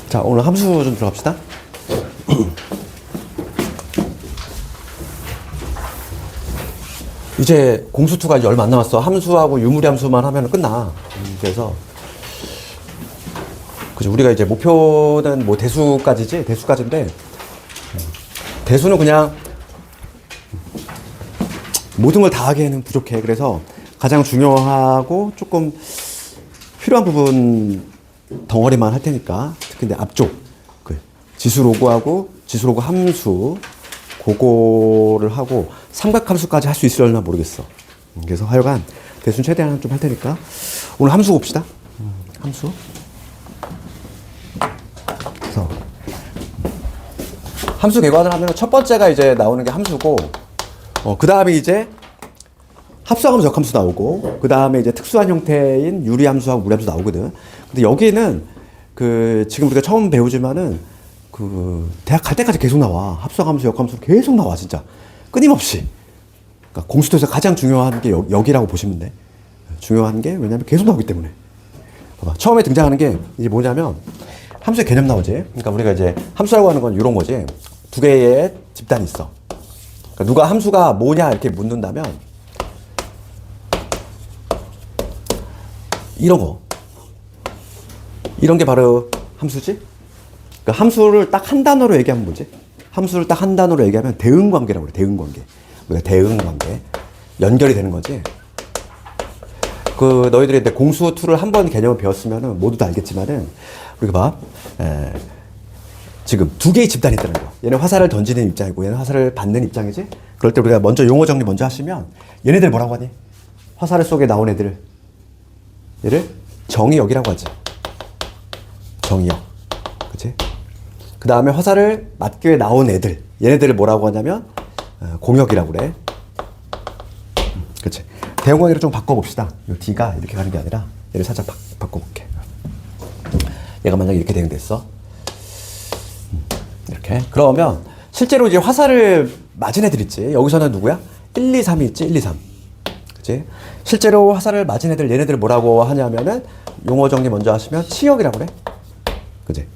자, 오늘 함수 좀 들어갑시다. 이제 공수2가 이제 얼마 안 남았어. 함수하고 유무리 함수만 하면 끝나. 그래서 그죠. 우리가 이제 목표는 뭐 대수까지지? 대수까지인데 대수는 그냥 모든 걸 다 하기에는 부족해. 그래서 가장 중요하고 조금 필요한 부분 덩어리만 할 테니까, 특히 근데 앞쪽 그 지수 로그하고 지수 로그 함수 그거를 하고 삼각함수까지 할 수 있으려나 모르겠어. 그래서 하여간 대수는 최대한 좀 할 테니까 오늘 함수 봅시다. 함수. 그래서 함수 개관을 하면 첫 번째가 이제 나오는 게 함수고, 그 다음에 이제 합수하면 적함수 나오고, 그 다음에 이제 특수한 형태인 유리함수하고 무리함수 나오거든. 근데 여기는 그 지금 우리가 처음 배우지만은 그 대학 갈 때까지 계속 나와. 합수함수, 역함수 계속 나와 진짜 끊임없이. 그러니까 공수도에서 가장 중요한 게 여기라고 보시면 돼. 중요한 게 왜냐면 계속 나오기 때문에. 봐봐. 처음에 등장하는 게 이제 뭐냐면 함수의 개념 나오지. 그러니까 우리가 이제 함수라고 하는 건 이런 거지. 두 개의 집단이 있어. 그러니까 누가 함수가 뭐냐 이렇게 묻는다면 이런 거. 이런 게 바로 함수지? 그러니까 함수를 딱 한 단어로 얘기하면 뭐지? 함수를 딱 한 단어로 얘기하면 대응관계라고 그래. 대응관계. 우리가 대응관계. 연결이 되는 거지. 그 너희들이 이제 공수2를 한 번 개념을 배웠으면은 모두 다 알겠지만은 우리가 봐. 지금 두 개의 집단이 있다는 거. 얘는 화살을 던지는 입장이고 얘는 화살을 받는 입장이지? 그럴 때 우리가 먼저 용어 정리 먼저 하시면 얘네들 뭐라고 하니? 화살 속에 나온 애들. 얘를 정의역이라고 하지. 정의역. 그치? 그 다음에 화살을 맞기 위해 나온 애들. 얘네들을 뭐라고 하냐면, 공역이라고 그래. 그치? 대응관계를 좀 바꿔봅시다. 이 D가 이렇게 가는 게 아니라, 얘를 살짝 바꿔볼게. 얘가 만약에 이렇게 대응됐어. 이렇게. 그러면, 실제로 이제 화살을 맞은 애들 있지. 여기서는 누구야? 1, 2, 3이 있지. 1, 2, 3. 그치? 실제로 화살을 맞은 애들, 얘네들을 뭐라고 하냐면은, 용어 정리 먼저 하시면, 치역이라고 그래. 그치?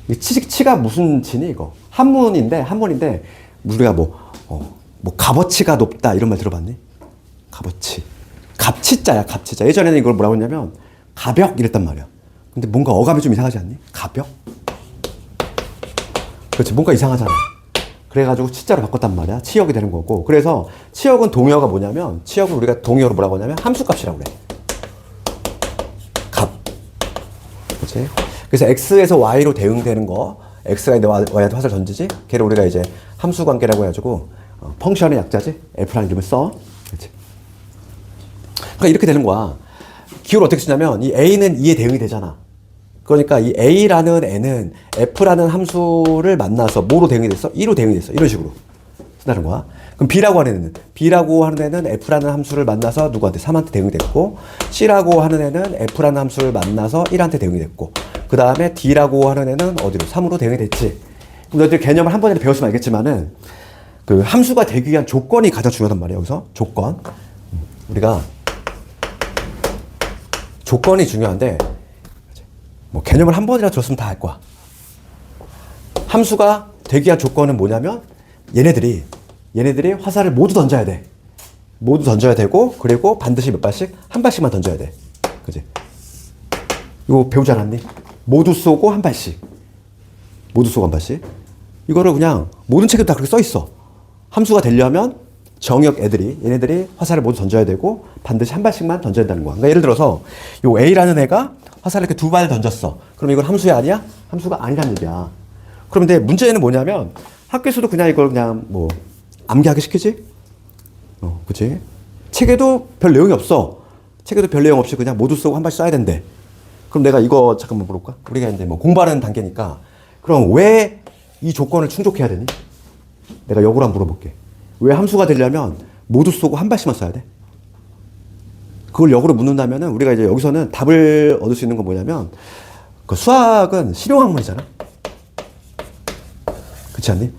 이 치가 무슨 치니, 이거? 한문인데, 우리가 값어치가 높다, 이런 말 들어봤니? 값어치. 갑치자야, 갑치자. 예전에는 이걸 뭐라고 했냐면, 가벽, 이랬단 말이야. 근데 뭔가 어감이 좀 이상하지 않니? 가벽? 그렇지, 뭔가 이상하잖아. 그래가지고 치자로 바꿨단 말이야. 치역이 되는 거고. 그래서 치역은 동의어가 뭐냐면, 치역은 우리가 동의어로 뭐라고 하냐면, 함수값이라고 그래. 값. 그렇지? 그래서 x에서 y로 대응되는 거, x가 이제 y한테 화살 던지지? 걔를 우리가 이제 함수 관계라고 해가지고 펑션의 약자지? f라는 이름을 써. 그렇지? 그러니까 이렇게 되는 거야. 기호를 어떻게 쓰냐면 이 a는 2에 대응이 되잖아. 그러니까 이 a라는 애는 f라는 함수를 만나서 뭐로 대응이 됐어? 2로 대응이 됐어. 이런 식으로 쓴다는 거야. 그럼 b라고 하는 애는 f라는 함수를 만나서 누구한테? 3한테 대응이 됐고, c라고 하는 애는 f라는 함수를 만나서 1한테 대응이 됐고, 그 다음에 d라고 하는 애는 어디로? 3으로 대응이 됐지. 그럼 너희들 개념을 한 번에 배웠으면 알겠지만은 그 함수가 되기 위한 조건이 가장 중요하단 말이야. 여기서 조건. 우리가 조건이 중요한데 뭐 개념을 한 번이라도 들었으면 다 알 거야. 함수가 되기 위한 조건은 뭐냐면 얘네들이 화살을 모두 던져야 돼. 모두 던져야 되고, 그리고 반드시 몇 발씩? 한 발씩만 던져야 돼. 그지? 이거 배우지 않았니? 모두 쏘고 한 발씩. 모두 쏘고 한 발씩. 이거를 그냥 모든 책에도 다 그렇게 써 있어. 함수가 되려면 정역 얘네들이 화살을 모두 던져야 되고, 반드시 한 발씩만 던져야 된다는 거야. 그러니까 예를 들어서, 요 A라는 애가 화살을 이렇게 2발 던졌어. 그럼 이건 함수야, 아니야? 함수가 아니란 얘기야. 그런데 문제는 뭐냐면, 학교에서도 그냥 이걸 그냥 뭐, 암기하게 시키지? 그치? 책에도 별 내용이 없어. 책에도 별 내용 없이 그냥 모두 쓰고 한 발씩 써야 된대. 그럼 내가 이거 잠깐만 물어볼까? 우리가 이제 뭐 공부하는 단계니까. 그럼 왜 이 조건을 충족해야 되니? 내가 역으로 한번 물어볼게. 왜 함수가 되려면 모두 쏘고 한 발씩만 써야 돼? 그걸 역으로 묻는다면은 우리가 이제 여기서는 답을 얻을 수 있는 건 뭐냐면, 그 수학은 실용학문이잖아? 그렇지 않니?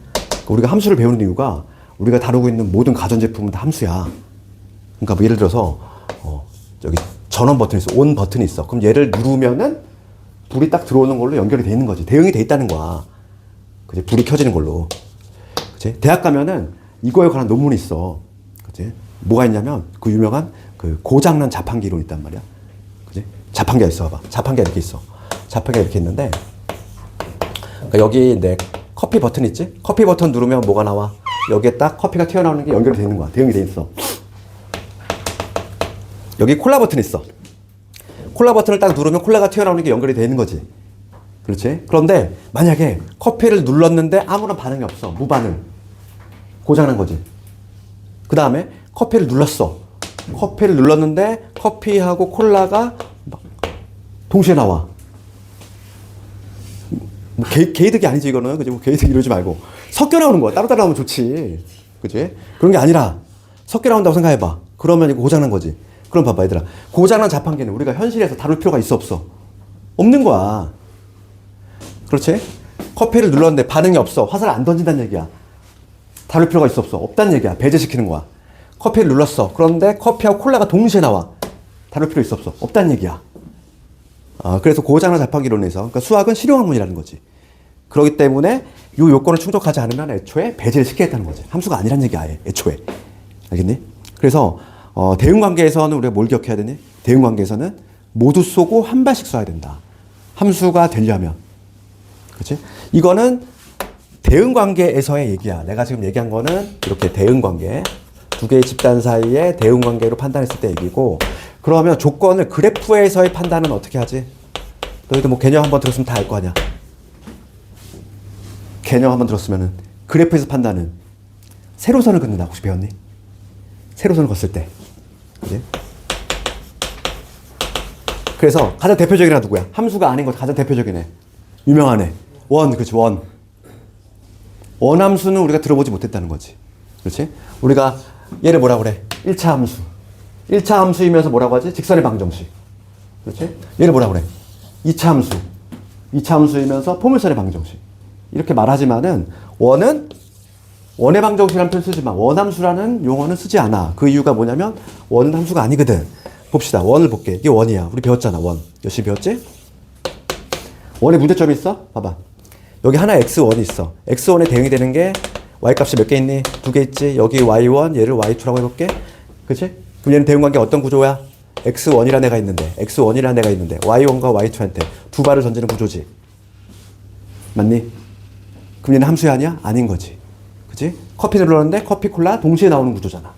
우리가 함수를 배우는 이유가 우리가 다루고 있는 모든 가전제품은 다 함수야. 그러니까 뭐 예를 들어서, 저기 전원 버튼이 있어. 온 버튼이 있어. 그럼 얘를 누르면은 불이 딱 들어오는 걸로 연결이 돼 있는 거지. 대응이 돼 있다는 거야. 그치? 불이 켜지는 걸로. 그치? 대학 가면은 이거에 관한 논문이 있어. 그치? 뭐가 있냐면 그 유명한 그 고장난 자판기 이론 있단 말이야. 그치? 자판기가 있어. 봐봐. 자판기가 이렇게 있어. 자판기가 이렇게 있는데 그러니까 여기 내 커피 버튼 있지? 커피 버튼 누르면 뭐가 나와? 여기에 딱 커피가 튀어나오는 게 연결이 돼 있는 거야. 대응이 돼 있어. 여기 콜라 버튼 있어. 콜라 버튼을 딱 누르면 콜라가 튀어나오는 게 연결이 돼 있는 거지. 그렇지? 그런데 만약에 커피를 눌렀는데 아무런 반응이 없어. 무반응. 고장난 거지. 그 다음에 커피를 눌렀어. 커피를 눌렀는데 커피하고 콜라가 막 동시에 나와. 뭐 개이득이 아니지 이거는. 그지? 뭐 개이득 이러지 말고 섞여 나오는 거야. 따로따로 나오면 좋지. 그지? 그런 게 아니라 섞여 나온다고 생각해봐. 그러면 이거 고장난 거지. 그럼 봐봐 얘들아. 고장난 자판기는 우리가 현실에서 다룰 필요가 있어 없어? 없는 거야. 그렇지? 커피를 눌렀는데 반응이 없어. 화살을 안 던진다는 얘기야. 다룰 필요가 있어 없어? 없다는 얘기야. 배제시키는 거야. 커피를 눌렀어. 그런데 커피하고 콜라가 동시에 나와. 다룰 필요 있어 없어? 없다는 얘기야. 그래서 고장난 자판기 이론에서 그러니까 수학은 실용학문이라는 거지. 그렇기 때문에 이 요건을 충족하지 않으면 애초에 배제를 시키겠다는 거지. 함수가 아니란 얘기야. 애초에. 알겠니? 그래서 대응관계에서는 우리가 뭘 기억해야 되니? 대응관계에서는 모두 쏘고 한 발씩 쏴야 된다. 함수가 되려면. 그렇지? 이거는 대응관계에서의 얘기야. 내가 지금 얘기한 거는 이렇게 대응관계. 두 개의 집단 사이의 대응관계로 판단했을 때 얘기고, 그러면 조건을 그래프에서의 판단은 어떻게 하지? 너희도 뭐 개념 한번 들었으면 다 알 거 아니야. 개념 한번 들었으면은 그래프에서 판단은 세로선을 긋는다. 혹시 배웠니? 세로선을 걷을 때. 그지? 그래서 가장 대표적인 애가 누구야? 함수가 아닌 것 가장 대표적인 애. 유명한 애. 원, 그렇지, 원. 원함수는 우리가 들어보지 못했다는 거지. 그렇지? 우리가 얘를 뭐라고 그래? 1차 함수. 1차 함수이면서 뭐라고 하지? 직선의 방정식. 그렇지? 얘를 뭐라고 그래? 2차 함수. 2차 함수이면서 포물선의 방정식. 이렇게 말하지만은 원은 원의 방정식이라는 표현 쓰지만 원함수라는 용어는 쓰지 않아. 그 이유가 뭐냐면 원은 함수가 아니거든. 봅시다. 원을 볼게. 이게 원이야. 우리 배웠잖아. 원. 열심히 배웠지? 원에 문제점이 있어? 봐봐. 여기 하나 x1이 있어. x1에 대응이 되는 게 y값이 몇 개 있니? 2개 있지? 여기 y1, 얘를 y2라고 해볼게. 그치? 그럼 얘는 대응관계 어떤 구조야? x1이라는 애가 있는데 x1이라는 애가 있는데 y1과 y2한테 두 발을 던지는 구조지. 맞니? 그럼 얘는 함수야 아니야? 아닌 거지. 그치? 커피를 눌렀는데 커피, 콜라 동시에 나오는 구조잖아.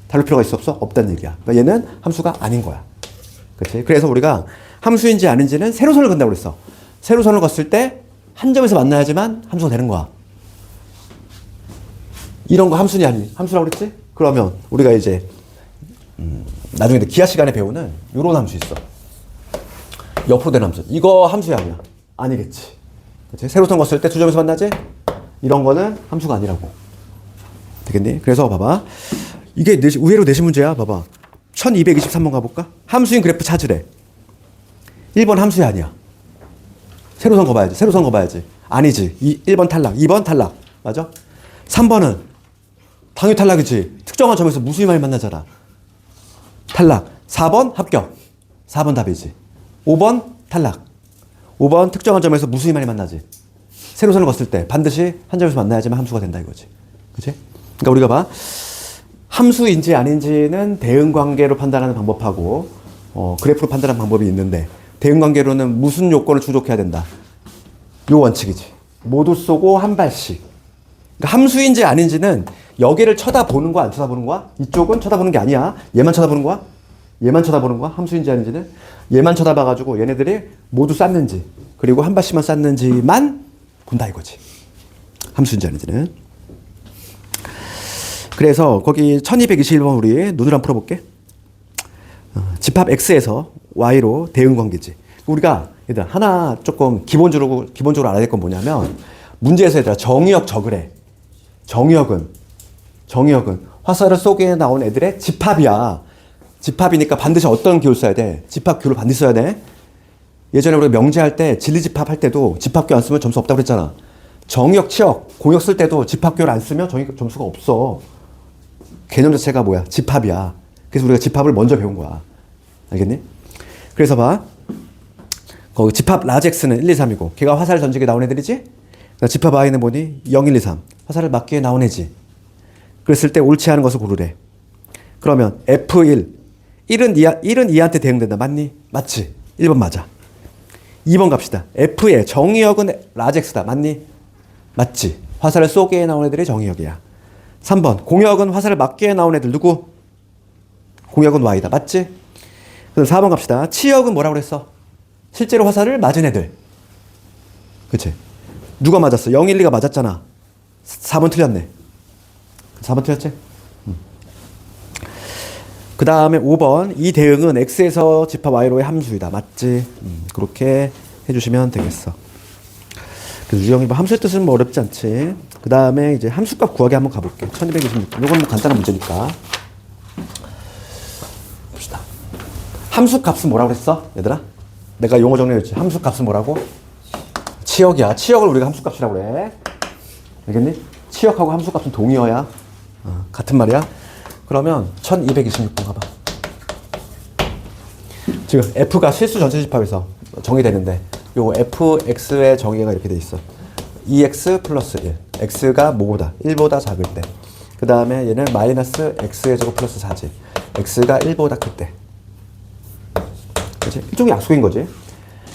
다룰 필요가 있어 없어? 없다는 얘기야. 그러니까 얘는 함수가 아닌 거야. 그치? 그래서 우리가 함수인지 아닌지는 세로선을 긋는다고 그랬어. 세로선을 걷을 때 한 점에서 만나야지만 함수가 되는 거야. 이런 거 함수니 아니니? 함수라고 그랬지? 그러면 우리가 이제 나중에 기하 시간에 배우는 요런 함수 있어. 옆으로 된 함수. 이거 함수야 아니야? 아니겠지. 그치? 세로선 걷을 때 두 점에서 만나지? 이런 거는 함수가 아니라고. 되겠니? 그래서 봐봐. 이게 의외로 내신 문제야. 봐봐. 1223번 가볼까? 함수인 그래프 찾으래. 1번 함수야 아니야? 세로선 거봐야지. 세로선 거봐야지. 아니지. 1번 탈락. 2번 탈락. 맞아? 3번은 당연히 탈락이지. 특정한 점에서 무수히 많이 만나잖아. 탈락. 4번 합격. 4번 답이지. 5번 탈락. 5번 특정한 점에서 무수히 많이 만나지. 세로선을 걷을 때 반드시 한 점에서 만나야지만 함수가 된다 이거지. 그치? 그러니까 우리가 봐. 함수인지 아닌지는 대응관계로 판단하는 방법하고 그래프로 판단하는 방법이 있는데 대응관계로는 무슨 요건을 충족해야 된다. 요 원칙이지. 모두 쏘고 한 발씩. 그러니까 함수인지 아닌지는 여기를 쳐다보는 거야 안 쳐다보는 거야? 이쪽은 쳐다보는 게 아니야. 얘만 쳐다보는 거야? 얘만 쳐다보는 거야? 함수인지 아닌지는 얘만 쳐다봐가지고 얘네들이 모두 쌌는지 그리고 한 발씩만 쌌는지만 본다 이거지. 함수인지 아닌지는. 그래서 거기 1221번 우리 눈을 한번 풀어볼게. 집합 X에서 Y로 대응관계지. 우리가 얘들아 하나 조금 기본적으로 알아야 될 건 뭐냐면 문제에서 얘들아 정의역 적으래. 정의역은 화살을 쏘게 나온 애들의 집합이야. 집합이니까 반드시 어떤 기호를 써야 돼? 집합 기호를 반드시 써야 돼. 예전에 우리가 명제할 때 진리집합 할 때도 집합 기호 안 쓰면 점수 없다고 그랬잖아. 정의역, 치역, 공역 쓸 때도 집합 기호를 안 쓰면 점수가 없어. 개념 자체가 뭐야? 집합이야. 그래서 우리가 집합을 먼저 배운 거야. 알겠니? 그래서 봐. 거기 집합 라젝스는 1, 2, 3이고 걔가 화살을 던지게 나온 애들이지? 그러니까 집합 I는 뭐니? 0, 1, 2, 3. 화살을 맞기에 나온 애지. 그랬을 때 옳지 않은 것을 고르래. 그러면 F1. 1은 2한테 대응된다. 맞니? 맞지? 1번 맞아. 2번 갑시다. F의 정의역은 라젝스다. 맞니? 맞지? 화살을 쏘기에 나온 애들이 정의역이야. 3번. 공역은 화살을 맞기에 나온 애들 누구? 공역은 Y다. 맞지? 그럼 4번 갑시다. 치역은 뭐라고 그랬어? 실제로 화살을 맞은 애들. 그치? 누가 맞았어? 0, 1, 2가 맞았잖아. 4번 틀렸네. 4번 틀렸지? 그 다음에 5번. 이 대응은 X에서 집합 Y로의 함수이다. 맞지? 그렇게 해주시면 되겠어. 그래서 유형이 함수의 뜻은 뭐 어렵지 않지. 그 다음에 이제 함수값 구하기 한번 가볼게. 1226. 이건 뭐 간단한 문제니까. 봅시다. 함수값은 뭐라고 그랬어? 얘들아? 내가 용어 정리했지. 함수값은 뭐라고? 치역이야. 치역을 우리가 함수값이라고 그래. 알겠니? 치역하고 함수값은 동의어야. 같은 말이야. 그러면 1226번 가봐. 지금 F가 실수 전체 집합에서 정의되는데 요 Fx의 정의가 이렇게 돼 있어. 2x 플러스 1. x가 뭐보다? 1보다 작을 때. 그 다음에 얘는 마이너스 x의 제곱 플러스 4지. x가 1보다 클 때. 그치? 일종의 약속인 거지.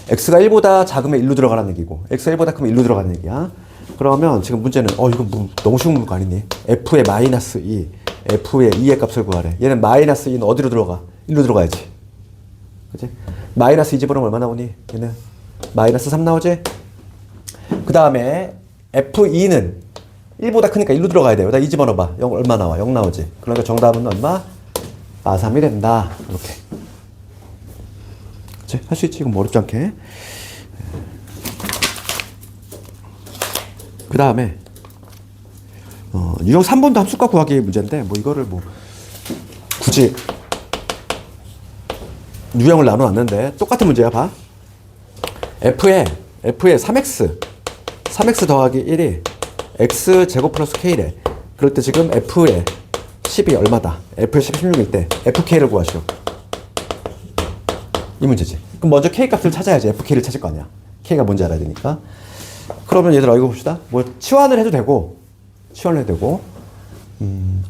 x가 1보다 작으면 1로 들어가라는 얘기고 x가 1보다 크면 1로 들어가는 얘기야. 그러면 지금 문제는 이건 뭐 너무 쉬운 문거 아니니? f의 마이너스 2, f의 2의 값을 구하래. 얘는 마이너스 2는 어디로 들어가? 1로 들어가야지. 그치? 마이너스 2 집어넣으면 얼마 나오니? 얘는 마이너스 3 나오지? 그 다음에 f2는 1보다 크니까 1로 들어가야 돼요. 나 2 집어넣어봐. 0 얼마 나와? 0 나오지? 그러니까 정답은 얼마? 아3이 된다. 이렇게. 그치? 할 수 있지? 이건 뭐 어렵지 않게. 그 다음에 유형 3번도 함수값 구하기 문제인데 뭐 이거를 뭐 굳이 유형을 나눠놨는데 똑같은 문제야. 봐. F에 3x 더하기 1이 x 제곱 플러스 k래. 그럴 때 지금 F의 10이 얼마다? F의 10이 16일 때 FK를 구하시오. 이 문제지. 그럼 먼저 K 값을 찾아야지. FK를 찾을 거 아니야. K가 뭔지 알아야 되니까. 그러면 얘들아 이거 봅시다. 뭐 치환을 해도 되고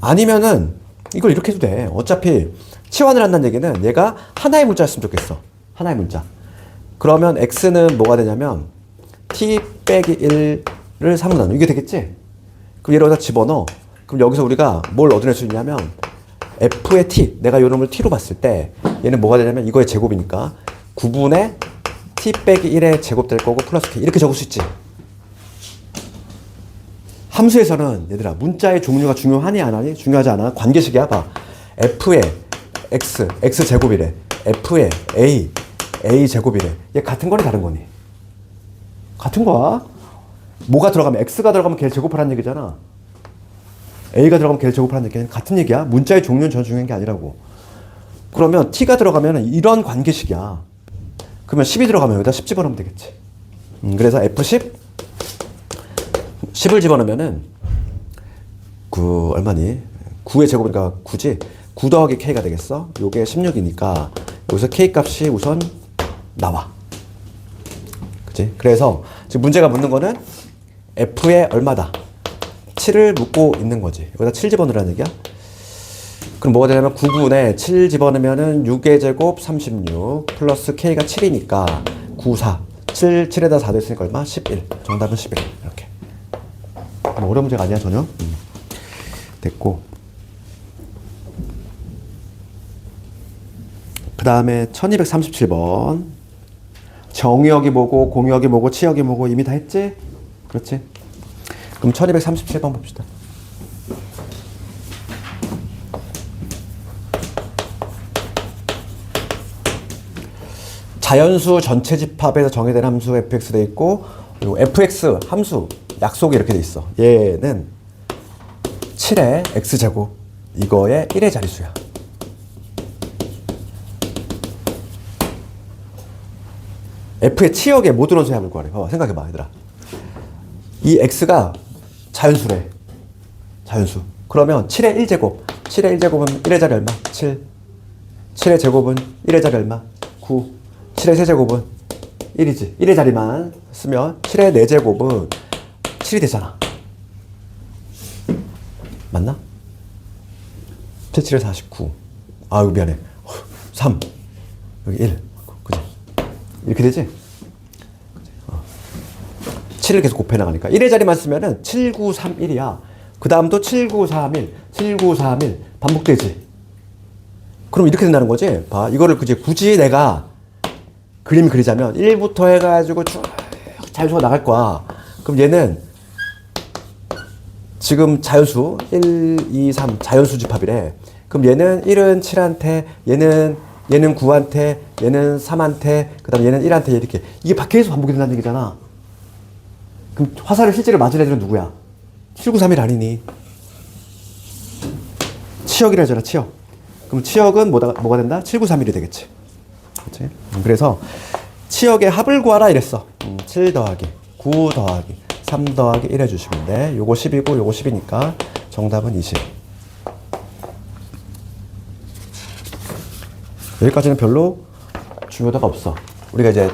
아니면은 이걸 이렇게 해도 돼. 어차피 치환을 한다는 얘기는 얘가 하나의 문자였으면 좋겠어. 하나의 문자. 그러면 x는 뭐가 되냐면 t 빼기 1을 3으로 나누. 이게 되겠지? 그럼 얘를 여기다 집어넣어. 그럼 여기서 우리가 뭘 얻어낼 수 있냐면 f의 t, 내가 이 놈을 t로 봤을 때 얘는 뭐가 되냐면 이거의 제곱이니까 9분의 t 빼기 1의 제곱 될 거고 플러스 k 이렇게 적을 수 있지. 함수에서는 얘들아 문자의 종류가 중요하니 안 하니? 중요하지 않아. 관계식이야. 봐. f의 x 제곱이래. f의 a 제곱이래. 얘 같은 거니 다른 거니? 같은 거야. 뭐가 들어가면 x가 들어가면 걔를 제곱하라는 얘기잖아. a가 들어가면 걔를 제곱하라는 얘기는 같은 얘기야. 문자의 종류는 전 중요한 게 아니라고. 그러면 t가 들어가면 이런 관계식이야. 그러면 10이 들어가면 여기다 10 집어넣으면 되겠지. 그래서 f10 10을 집어넣으면은 9 얼마니? 9의 제곱이니까 9지? 9 더하기 k가 되겠어? 요게 16이니까 여기서 k 값이 우선 나와. 그치? 그래서 지금 문제가 묻는 거는 f의 얼마다? 7을 묻고 있는 거지. 여기다 7 집어넣으라는 얘기야? 그럼 뭐가 되냐면 9분의 7 집어넣으면은 6의 제곱 36 플러스 k가 7이니까 9, 4 7에다 4 됐으니까 얼마? 11. 정답은 11. 이렇게. 뭐 어려운 문제가 아니야 전혀. 됐고 그 다음에 1237번 정의역이 뭐고 공역이 뭐고 치역이 뭐고 이미 다 했지? 그렇지? 그럼 1237번 봅시다. 자연수 전체 집합에서 정의된 함수 fx 돼 있고 그리고 fx 함수 약속이 이렇게 돼 있어. 얘는 7의 x제곱 이거의 1의 자릿수야. f의 치역에 못 들어온 수합을 구하래. 봐봐, 생각해봐 얘들아. 이 x가 자연수래. 자연수. 그러면 7의 1제곱 7의 1제곱은 1의 자리 얼마? 7 7의 제곱은 1의 자리 얼마? 9 7의 세제곱은 1이지. 1의 자리만 쓰면 7의 4제곱은 7이 되잖아. 맞나? 7, 7에 49. 아, 이거 미안해. 3. 여기 1. 그지? 이렇게 되지? 7을 계속 곱해 나가니까. 1의 자리만 쓰면은 7, 9, 3, 1이야. 그 다음도 7, 9, 3, 1. 7, 9, 3, 1. 반복되지? 그럼 이렇게 된다는 거지? 봐. 이거를 굳이 내가 그림 그리자면 1부터 해가지고 쭉 자연수가 나갈 거야. 그럼 얘는 지금 자연수 1, 2, 3 자연수 집합이래. 그럼 얘는 1은 7한테, 얘는 9한테, 얘는 3한테, 그 다음에 얘는 1한테 이렇게. 이게 계속 반복이 된다는 얘기잖아. 그럼 화살을 실제로 맞을 애들은 누구야? 7, 9, 3, 1 아니니? 치역이라 하잖아, 치역. 그럼 치역은 뭐가 된다? 7, 9, 3, 1이 되겠지. 그렇지? 그래서 치역의 합을 구하라 이랬어. 7 더하기 9 더하기 3 더하기 1 해주시면 돼. 요거 10이고 요거 10이니까 정답은 20. 여기까지는 별로 중요도가 없어. 우리가 이제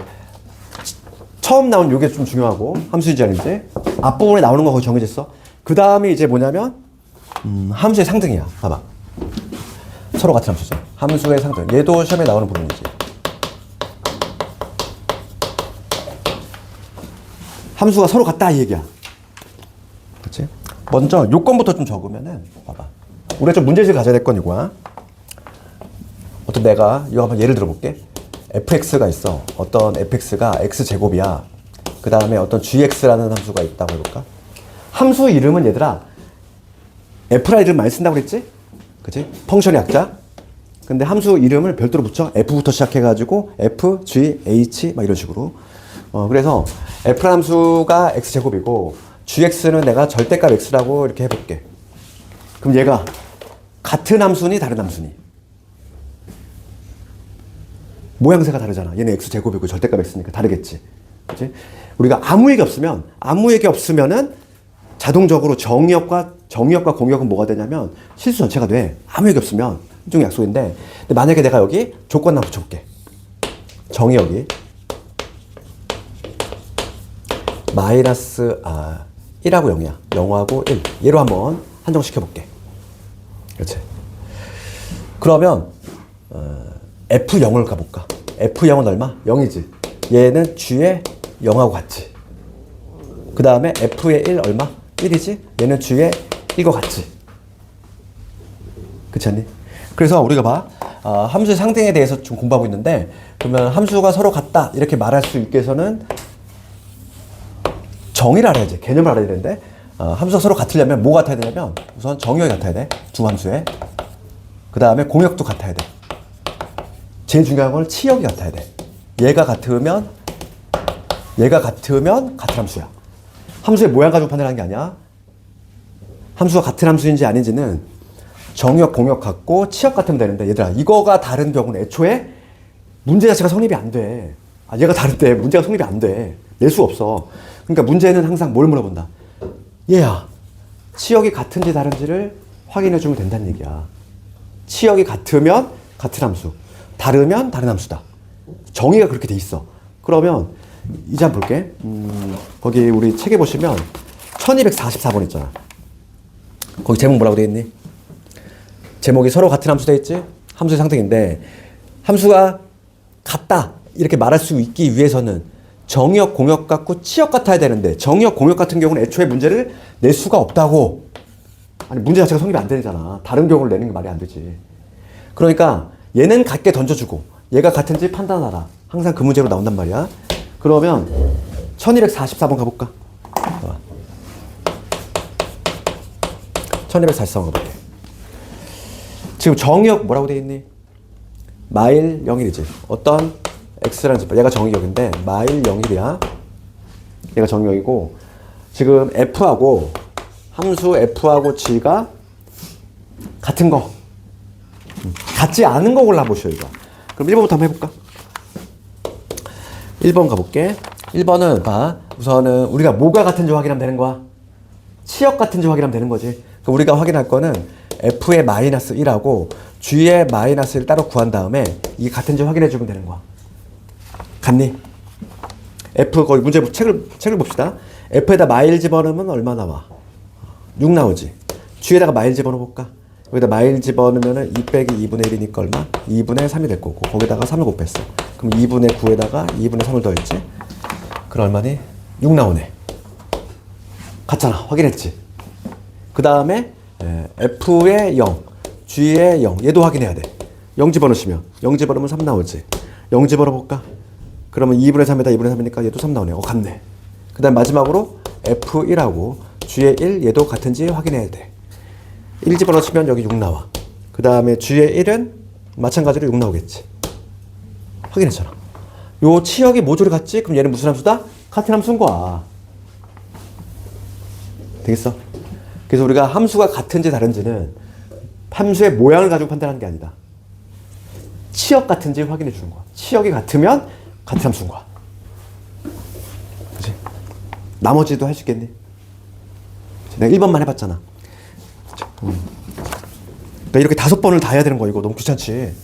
처음 나온 요게 좀 중요하고 함수인지 아닌지 앞부분에 나오는 거 거의 정해졌어. 그 다음이 이제 뭐냐면 함수의 상등이야. 봐봐. 서로 같은 함수죠. 함수의 상등. 얘도 시험에 나오는 부분이지. 함수가 서로 같다 이 얘기야. 그렇지? 먼저 요건부터 좀 적으면은 봐봐. 우리가 좀 문제집을 가져야 될 건 이거야. 어떤 내가 이거 한번 예를 들어볼게. fx가 있어. 어떤 fx가 x제곱이야. 그 다음에 어떤 gx라는 함수가 있다고 해볼까? 함수 이름은 얘들아 f라 이름 많이 쓴다고 그랬지? 그치? 펑션의 약자. 근데 함수 이름을 별도로 붙여. f부터 시작해가지고 f, g, h 막 이런 식으로. 그래서 f 함수가 x제곱이고 gx는 내가 절대값 x라고 이렇게 해볼게. 그럼 얘가 같은 함수니 다른 함수니? 모양새가 다르잖아. 얘는 x제곱이고 절대값 x니까 다르겠지. 그치? 우리가 아무 얘기 없으면은 자동적으로 정의역과 공역은 뭐가 되냐면 실수 전체가 돼. 아무 얘기 없으면 일종의 약속인데 근데 만약에 내가 여기 조건 하나 붙여볼게. 정의역이 마이너스 1하고 0이야. 0하고 1. 얘로 한번 한정시켜볼게. 그렇지. 그러면 F0을 가볼까? F0은 얼마? 0이지. 얘는 G의 0하고 같지. 그 다음에 F의 1 얼마? 1이지. 얘는 G의 1과 같지. 그렇지 않니? 그래서 우리가 봐. 함수의 상등에 대해서 좀 공부하고 있는데 그러면 함수가 서로 같다 이렇게 말할 수 있게 해서는 정의를 알아야지. 개념을 알아야 되는데 함수가 서로 같으려면 뭐 같아야 되냐면 우선 정의역이 같아야 돼. 두 함수에. 그 다음에 공역도 같아야 돼. 제일 중요한 건 치역이 같아야 돼. 얘가 같으면 같은 함수야. 함수의 모양 가지고 판단하는 게 아니야. 함수가 같은 함수인지 아닌지는 정역, 공역 같고 치역 같으면 되는데 얘들아 이거가 다른 경우는 애초에 문제 자체가 성립이 안 돼. 얘가 다른데 문제가 성립이 안 돼. 낼 수 없어. 그러니까 문제는 항상 뭘 물어본다. 얘야 치역이 같은지 다른지를 확인해 주면 된다는 얘기야. 치역이 같으면 같은 함수, 다르면 다른 함수다. 정의가 그렇게 돼 있어. 그러면 이제 한번 볼게. 거기 우리 책에 보시면 1244번 있잖아. 거기 제목 뭐라고 돼 있니? 제목이 서로 같은 함수 돼 있지? 함수의 상등인데 함수가 같다 이렇게 말할 수 있기 위해서는 정의역, 공역 같고 치역 같아야 되는데 정의역, 공역 같은 경우는 애초에 문제를 낼 수가 없다고. 아니 문제 자체가 성립이 안 되잖아. 다른 경우를 내는 게 말이 안 되지. 그러니까 얘는 같게 던져주고 얘가 같은지 판단하라. 항상 그 문제로 나온단 말이야. 그러면 1244번 가볼까? 1244번 가볼게. 지금 정의역 뭐라고 돼 있니? 마일 0일이지. 어떤 x라는 집합. 얘가 정의역인데 마일 0일이야. 얘가 정의역이고 지금 f하고 함수 f하고 g가 같은 거. 같지 않은 거 골라보시오 이거. 그럼 1번부터 한번 해볼까? 1번 가볼게. 1번은 봐. 우선은 우리가 뭐가 같은지 확인하면 되는 거야. 치역 같은지 확인하면 되는 거지. 그럼 우리가 확인할 거는 f의 마이너스 1하고 g의 마이너스 1 따로 구한 다음에 이게 같은지 확인해 주면 되는 거야. 같니? F 거기 문제 책을 봅시다. F에다 마일 집어넣으면 얼마 나와? 6 나오지. G에다가 마일 집어넣어볼까? 여기다 마일 집어넣으면 2 빼기 2분의 1이니까 얼마? 2분의 3이 될 거고 거기다가 3을 곱했어. 그럼 2분의 9에다가 2분의 3을 더했지. 그럼 얼마니? 6 나오네. 같잖아. 확인했지. 그 다음에 F의 0, G의 0 얘도 확인해야 돼. 0 집어넣으시면 0 집어넣으면 3 나오지. 0 집어넣어볼까? 그러면 2분의 3에다 2분의 3이니까 얘도 3 나오네. 같네. 그 다음 마지막으로 F1하고 G의 1 얘도 같은지 확인해야 돼. 1 집어넣으시면 여기 6 나와. 그 다음에 G의 1은 마찬가지로 6 나오겠지. 확인했잖아. 요 치역이 모조리 같지? 그럼 얘는 무슨 함수다? 같은 함수인 거야. 되겠어? 그래서 우리가 함수가 같은지 다른지는 함수의 모양을 가지고 판단하는 게 아니다. 치역 같은지 확인해 주는 거야. 치역이 같으면 같은 함수인 거야. 그치? 나머지도 할 수 있겠니? 내가 1번만 해봤잖아. 그러니까 이렇게 5번을 다 해야 되는 거 이거 너무 귀찮지.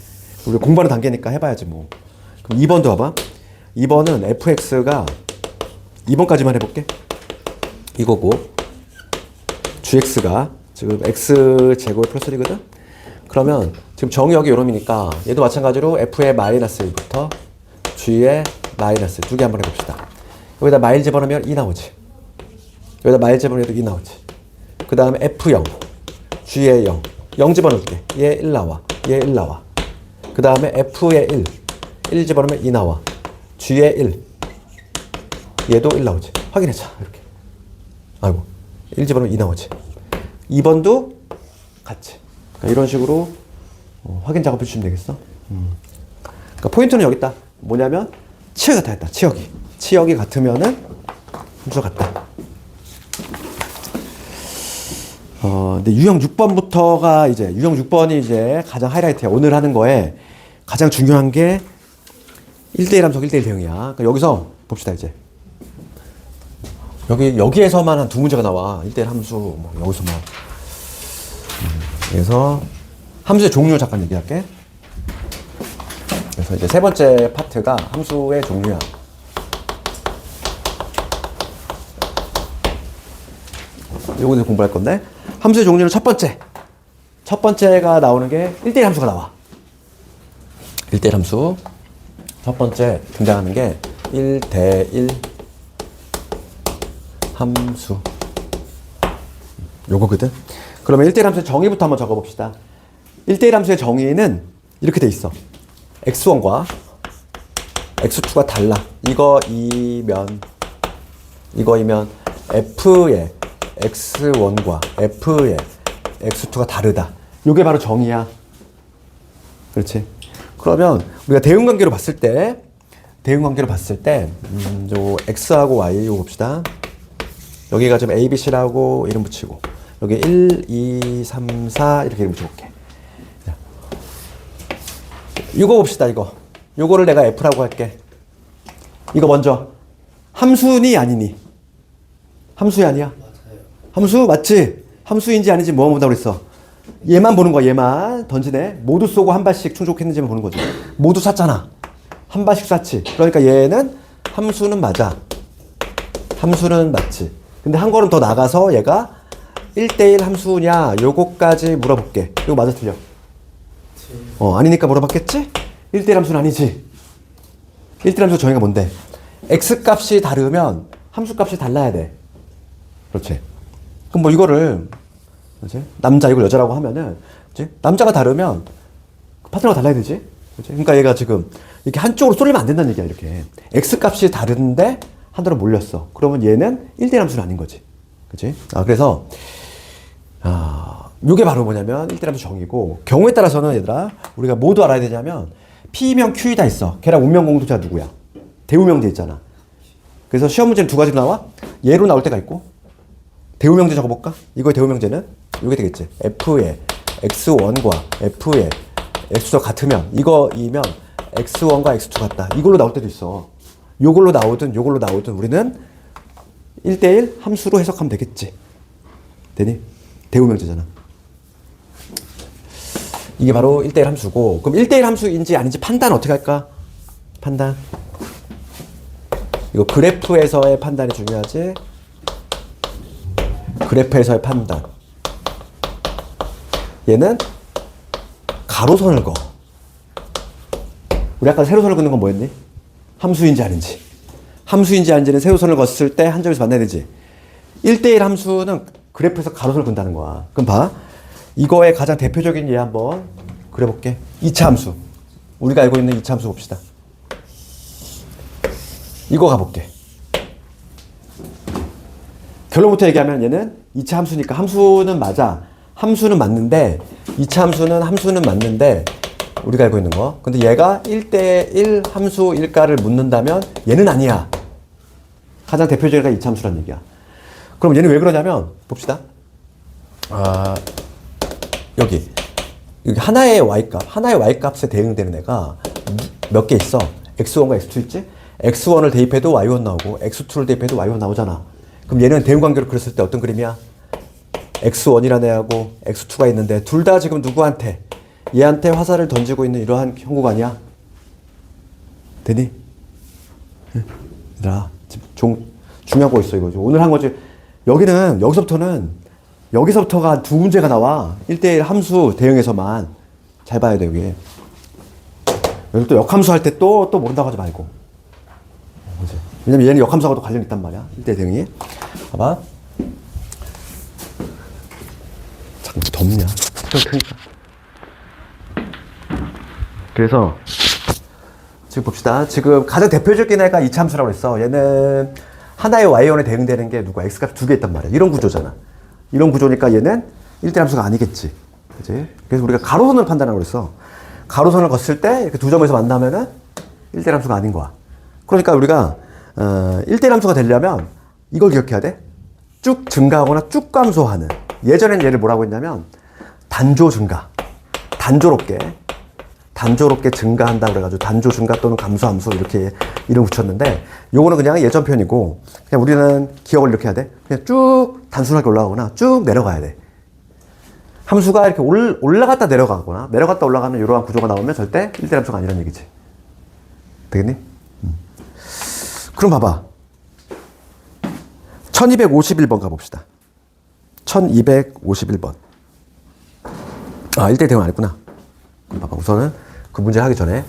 우리 공부하는 단계니까 해봐야지 뭐. 그럼 2번도 봐봐. 2번은 fx가 2번까지만 해볼게. 이거고 gx가 지금 x제곱 플러스 1이거든? 그러면 지금 정의역이 요놈이니까 얘도 마찬가지로 f의 마이너스 1부터 g의 마이너스 두 개 한번 해봅시다. 여기다 마일 집어넣으면 2 나오지. 여기다 마일 집어넣어도 2 나오지. 그 다음에 f0 g의 0 0 집어넣을게. 얘 1 나와. 얘 1 나와. 그 다음에 f의 1 집어넣으면 2 나와. g의 1 얘도 1 나오지. 확인해자. 이렇게. 아이고 1 집어넣으면 2 나오지. 2번도 같이. 그러니까 이런 식으로 확인 작업해 주시면 되겠어. 그러니까 포인트는 여기 있다. 뭐냐면 치역이 같다 했다. 치역이 같으면은 함수가 같다. 근데 유형 6번부터가 이제 유형 6번이 이제 가장 하이라이트야. 오늘 하는 거에 가장 중요한 게 1대1 함수 1대1 대응이야. 그러니까 여기서 봅시다 이제. 여기에서만 한 2문제가 나와. 1대1 함수 뭐 여기서만. 그래서 함수의 종류 잠깐 얘기할게. 그래서 이제 세 번째 파트가 함수의 종류야. 요거는 공부할 건데 함수의 종류는 첫 번째가 나오는 게 1대1 함수가 나와. 1대1 함수 첫 번째 등장하는 게 1대1 함수 요거거든. 그러면 1대1 함수의 정의부터 한번 적어봅시다. 1대1 함수의 정의는 이렇게 돼 있어. x1과 x2가 달라. 이거이면 f의 x1과 f의 x2가 다르다. 이게 바로 정의야. 그렇지? 그러면 우리가 대응관계로 봤을 때 요 x하고 y 이거 봅시다. 여기가 좀 a, b, c라고 이름 붙이고 여기 1, 2, 3, 4 이렇게 이름 붙여볼게. 이거 봅시다. 요거를 내가 f라고 할게. 이거 먼저 함수니 아니니? 함수야 아니야? 함수 맞지? 함수인지 아닌지 뭐만 본다고 그랬어? 얘만 보는 거야. 얘만 던지네. 모두 쏘고 한 발씩 충족했는지만 보는 거지. 모두 쐈잖아. 한 발씩 쐈지. 그러니까 얘는 함수는 맞아. 함수는 맞지. 근데 한 걸음 더 나가서 얘가 1대1 함수냐 요거까지 물어볼게. 이거 맞아 틀려? 아니니까 물어봤겠지? 1대1 함수는 아니지. 1대1 함수 정의가 뭔데? x값이 다르면 함수값이 달라야 돼. 그렇지? 그럼 뭐 이거를 그렇지? 남자 이걸 여자라고 하면은 그렇지? 남자가 다르면 파트너가 달라야 되지. 그렇지? 그러니까 얘가 지금 이렇게 한쪽으로 쏠리면 안 된다는 얘기야. 이렇게 x값이 다른데 한도로 몰렸어. 그러면 얘는 1대1 함수는 아닌 거지. 그렇지? 그래서 요게 바로 뭐냐면 1대1 함수 정의고, 경우에 따라서는 얘들아 우리가 뭐도 알아야 되냐면 P명 Q이다 있어. 걔랑 운명 공통체가 누구야? 대우명제 있잖아. 그래서 시험 문제는 두 가지로 나와. 얘로 나올 때가 있고 대우명제 적어볼까? 이거의 대우명제는 이게 되겠지. F의 X1과 F의 X2가 같으면 이거이면 X1과 X2 같다. 이걸로 나올 때도 있어. 요걸로 나오든 우리는 1대1 함수로 해석하면 되겠지. 되니? 대우명제잖아. 이게 바로 1대1 함수고, 그럼 1대1 함수인지 아닌지 판단 어떻게 할까? 판단. 이거 그래프에서의 판단이 중요하지. 그래프에서의 판단. 얘는 가로선을 그어. 우리 아까 세로선을 긋는 건 뭐였니? 함수인지 아닌지. 함수인지 아닌지는 세로선을 걷을 때 한 점에서 만나야 되지. 1대1 함수는 그래프에서 가로선을 그은다는 거야. 그럼 봐. 이거의 가장 대표적인 예 한번 그려볼게. 2차 함수. 우리가 알고 있는 2차 함수 봅시다. 이거 가볼게. 결론부터 얘기하면 얘는 2차 함수니까 함수는 맞아. 함수는 맞는데 2차 함수는 맞는데 우리가 알고 있는 거. 근데 얘가 1대1 함수일까를 묻는다면 얘는 아니야. 가장 대표적인 게 2차 함수란 얘기야. 그럼 얘는 왜 그러냐면 봅시다. 여기 하나의 y값에 대응되는 애가 몇 개 있어. x1과 x2 있지? x1을 대입해도 y1 나오고 x2를 대입해도 y1 나오잖아. 그럼 얘는 대응관계로 그렸을 때 어떤 그림이야? x1이라는 애하고 x2가 있는데 둘 다 지금 누구한테? 얘한테 화살을 던지고 있는 이러한 형국 아니야? 되니? 얘들아, 중요한 거 있어 이거죠. 오늘 한 거지. 여기서부터가 두 문제가 나와. 1대1 함수 대응에서만. 잘 봐야 돼, 여기. 여기 또 역함수 할 때 또 모른다고 하지 말고. 그치? 왜냐면 얘는 역함수하고도 관련이 있단 말이야. 1대1 대응이. 봐봐. 자꾸 덥냐? 그러니까. 그래서 지금 봅시다. 지금 가장 대표적인 애가 2차 함수라고 했어. 얘는 하나의 y1에 대응되는 게 누가 x값 두 개 있단 말이야. 이런 구조잖아. 이런 구조니까 얘는 1대1 함수가 아니겠지. 그치? 그래서 우리가 가로선을 판단하라고 그랬어. 가로선을 걷을 때 이렇게 두 점에서 만나면은 1대1 함수가 아닌 거야. 그러니까 우리가 1대1 함수가 되려면 이걸 기억해야 돼. 쭉 증가하거나 쭉 감소하는. 예전엔 얘를 뭐라고 했냐면 단조 증가. 단조롭게 증가한다고 그래가지고 단조 증가 또는 감소 함수 이렇게 이름 붙였는데 요거는 그냥 예전 표현이고 그냥 우리는 기억을 이렇게 해야 돼. 그냥 쭉 단순하게 올라가거나 쭉 내려가야 돼. 함수가 이렇게 올라갔다 내려가거나 내려갔다 올라가는 이러한 구조가 나오면 절대 1대1 함수가 아니라는 얘기지. 되겠니? 그럼 봐봐. 1251번 가봅시다. 1251번. 1대1 대응 안 했구나. 그럼 봐봐. 우선은 그 문제 하기 전에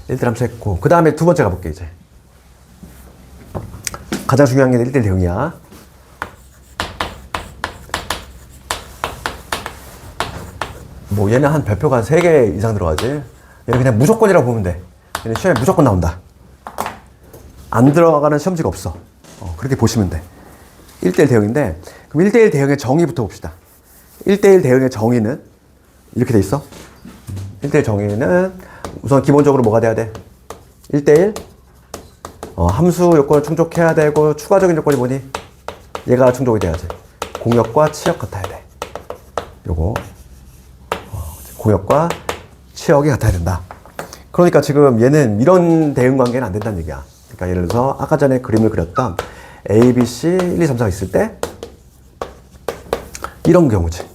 1대1 함수 했고 그 다음에 두 번째 가볼게 이제. 가장 중요한 게 1대1 대응이야. 뭐 얘는 한 별표가 3개 이상 들어가지. 얘는 그냥 무조건이라고 보면 돼. 얘는 시험에 무조건 나온다. 안 들어가는 시험지가 없어. 그렇게 보시면 돼. 1대1 대응인데 그럼 1대1 대응의 정의부터 봅시다. 1대1 대응의 정의는 이렇게 돼 있어. 1대1 정의는 우선 기본적으로 뭐가 돼야 돼? 1대1 함수 요건을 충족해야 되고 추가적인 요건이 뭐니? 얘가 충족이 돼야지. 공역과 치역 같아야 돼. 요거 공역과 치역이 같아야 된다. 그러니까 지금 얘는 이런 대응 관계는 안 된다는 얘기야. 그러니까 예를 들어서 아까 전에 그림을 그렸던 A, B, C, 1, 2, 3, 4가 있을 때 이런 경우지.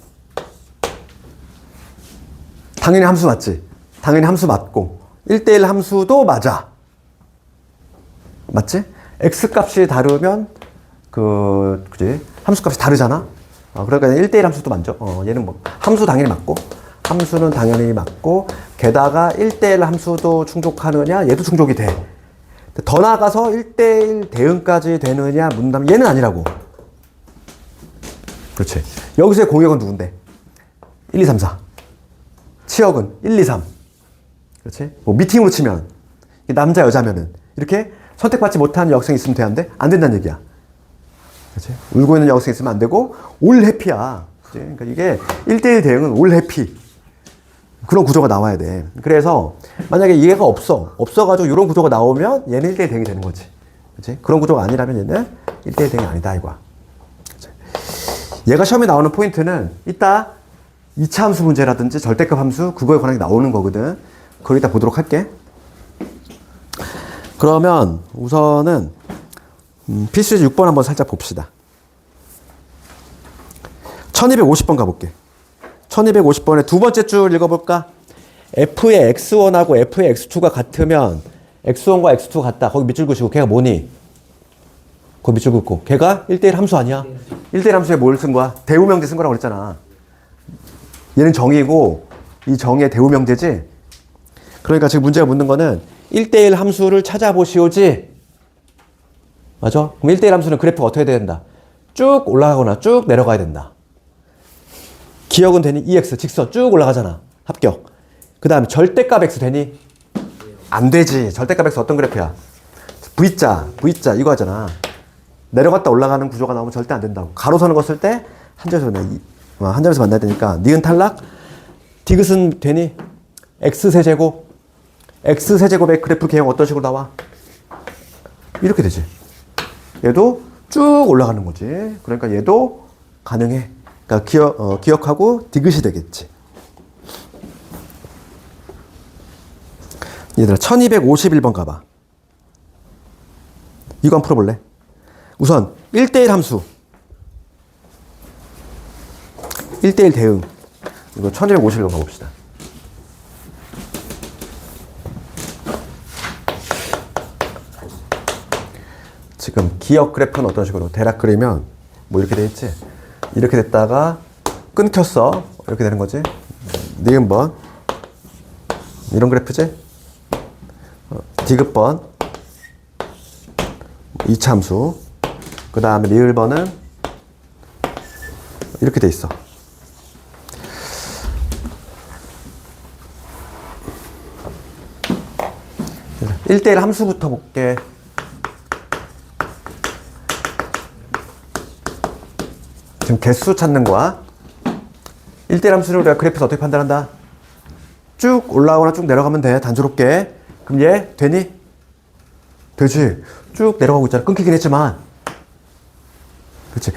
당연히 함수 맞지? 당연히 함수 맞고 1대1 함수도 맞아. 맞지? X값이 다르면 그지? 함수값이 다르잖아? 그러니까 1대1 함수도 맞죠? 얘는 뭐 함수 당연히 맞고 함수는 당연히 맞고 게다가 1대1 함수도 충족하느냐? 얘도 충족이 돼. 더 나아가서 1대1 대응까지 되느냐 묻는다면 얘는 아니라고. 그렇지. 여기서의 공역은 누군데? 1, 2, 3, 4. 치역은 1, 2, 3. 그렇지? 뭐 미팅으로 치면 남자 여자면은 이렇게 선택받지 못한 여학생이 있으면 되는데 안 된다는 얘기야. 그렇지? 울고 있는 여학생이 있으면 안 되고 올 해피야. 그렇지? 그러니까 이게 1대1 대응은 올 해피. 그런 구조가 나와야 돼. 그래서 만약에 얘가 없어가지고 이런 구조가 나오면 얘는 1대1 대응이 되는 거지. 그렇지? 그런 구조가 아니라면 얘는 1대1 대응이 아니다 이거야. 그렇지? 얘가 시험에 나오는 포인트는 이따 2차 함수 문제라든지 절대값 함수 그거에 관한 게 나오는 거거든. 그걸 이따 보도록 할게. 그러면 우선은 필수제 6번 한번 살짝 봅시다. 1250번 가볼게. 1250번의 두 번째 줄 읽어볼까? F의 X1하고 F의 X2가 같으면 X1과 X2가 같다. 거기 밑줄 그시고 걔가 뭐니? 그 밑줄 긋고. 걔가 1대1 함수 아니야? 1대1 함수에 뭘 쓴 거야? 대우명제 쓴 거라고 그랬잖아. 얘는 정의고 이 정의의 대우명제지? 그러니까 지금 문제가 묻는 거는 1대1 함수를 찾아보시오지. 맞아? 그럼 1대1 함수는 그래프가 어떻게 돼야 된다? 쭉 올라가거나 쭉 내려가야 된다. 기억은 되니? EX 직선 쭉 올라가잖아. 합격. 그 다음에 절대값 X 되니? 안 되지. 절대값 X 어떤 그래프야? V자 이거 하잖아. 내려갔다 올라가는 구조가 나오면 절대 안 된다고. 가로선을 걷을 때 한 점에서 만나야 되니까 니은 탈락. 디귿은 되니? X세제곱의 그래프 개형 어떤 식으로 나와? 이렇게 되지. 얘도 쭉 올라가는 거지. 그러니까 얘도 가능해. 그러니까 기억하고 디귿이 되겠지. 얘들아 1251번 가봐. 이거 한번 풀어볼래? 우선 1대1 함수 1대1 대응 이거 1251번 가봅시다. 지금 기억 그래프는 어떤 식으로 대략 그리면 뭐 이렇게 돼 있지? 이렇게 됐다가 끊겼어. 이렇게 되는 거지. 니은번 이런 그래프지? 디귿번 2차 함수 그 다음에 리을번은 이렇게 돼 있어. 그래서 1대1 함수부터 볼게. 지금 개수 찾는 거야. 1대1 함수를 우리가 그래프에서 어떻게 판단한다? 쭉 올라오거나 쭉 내려가면 돼. 단조롭게. 그럼 얘 되니? 되지. 쭉 내려가고 있잖아. 끊기긴 했지만. 그렇지.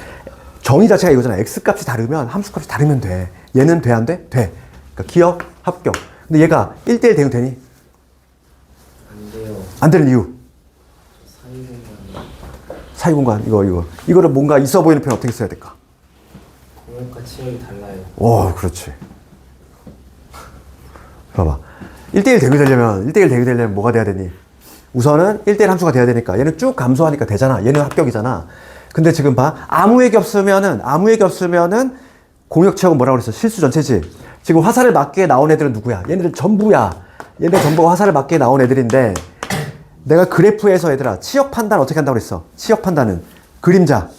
정의 자체가 이거잖아. X값이 다르면 함수값이 다르면 돼. 얘는 돼, 안 돼? 돼. 그러니까 기억, 합격. 근데 얘가 1대1 대응 되니? 안 돼요. 안 되는 이유. 사이공간. 이거를 뭔가 있어 보이는 표현 어떻게 써야 될까? 공역과 치역이 달라요. 오, 그렇지. 봐봐. 1대1 대응이 되려면 뭐가 돼야 되니? 우선은 1대1 함수가 돼야 되니까 얘는 쭉 감소하니까 되잖아. 얘는 합격이잖아. 근데 지금 봐. 아무 얘기 없으면은 공역 치역은 뭐라고 그랬어? 실수 전체지. 지금 화살을 맞게 나온 애들은 누구야? 얘네들 전부야. 얘네 전부가 화살을 맞게 나온 애들인데 내가 그래프에서 얘들아 치역 판단 어떻게 한다고 그랬어? 치역 판단은 그림자.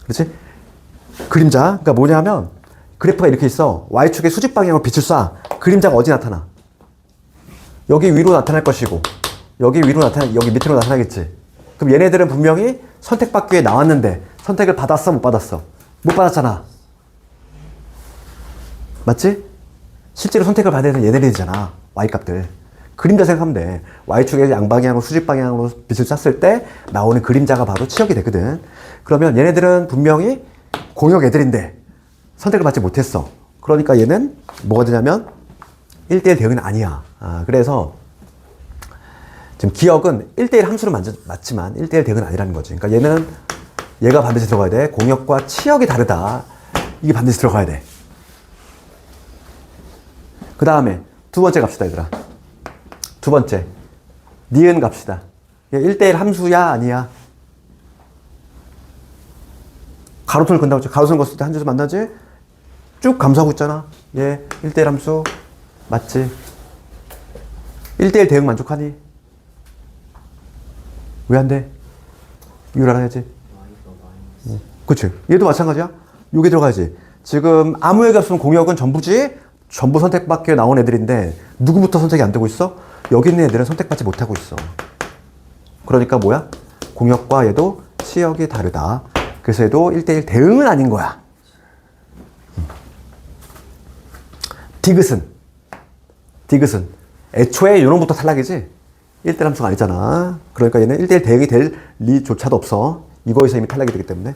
그렇지? 그림자. 그러니까 뭐냐면 그래프가 이렇게 있어. Y축의 수직 방향으로 빛을 쏴. 그림자가 어디 나타나? 여기 위로 나타날 것이고 여기 밑으로 나타나겠지. 그럼 얘네들은 분명히 선택받기 위해 나왔는데 선택을 받았어? 못 받았어? 못 받았잖아. 맞지? 실제로 선택을 받아야 되는 얘네들이잖아. Y값들. 그림자 생각하면 돼. Y축의 양방향으로 수직 방향으로 빛을 쐈을 때 나오는 그림자가 바로 치역이 되거든. 그러면 얘네들은 분명히 공역 애들인데 선택을 받지 못했어. 그러니까 얘는 뭐가 되냐면 1대1 대응은 아니야. 그래서 지금 기억은 1대1 함수는 맞지만 1대1 대응은 아니라는 거지. 그러니까 얘가 반드시 들어가야 돼. 공역과 치역이 다르다. 이게 반드시 들어가야 돼. 그 다음에 두 번째 갑시다, 얘들아. 두 번째. 니은 갑시다. 얘 1대1 함수야, 아니야? 가로선을 건다고 했지. 가로선 걷을 때 한 줄에서 만나지? 쭉 감소하고 있잖아. 얘 1대1 함수 맞지? 1대1 대응 만족하니? 왜 안 돼? 이걸 알아야지. 그치? 얘도 마찬가지야. 요게 들어가야지. 지금 아무 얘기 없으면 공역은 전부지? 전부 선택받게 나온 애들인데 누구부터 선택이 안 되고 있어? 여기 있는 애들은 선택받지 못하고 있어. 그러니까 뭐야? 공역과 얘도 치역이 다르다. 그래서 얘도 1대1 대응은 아닌 거야. 디귿은 애초에 요놈부터 탈락이지 1대1 함수가 아니잖아. 그러니까 얘는 1대1 대응이 될 리조차도 없어. 이거에서 이미 탈락이 되기 때문에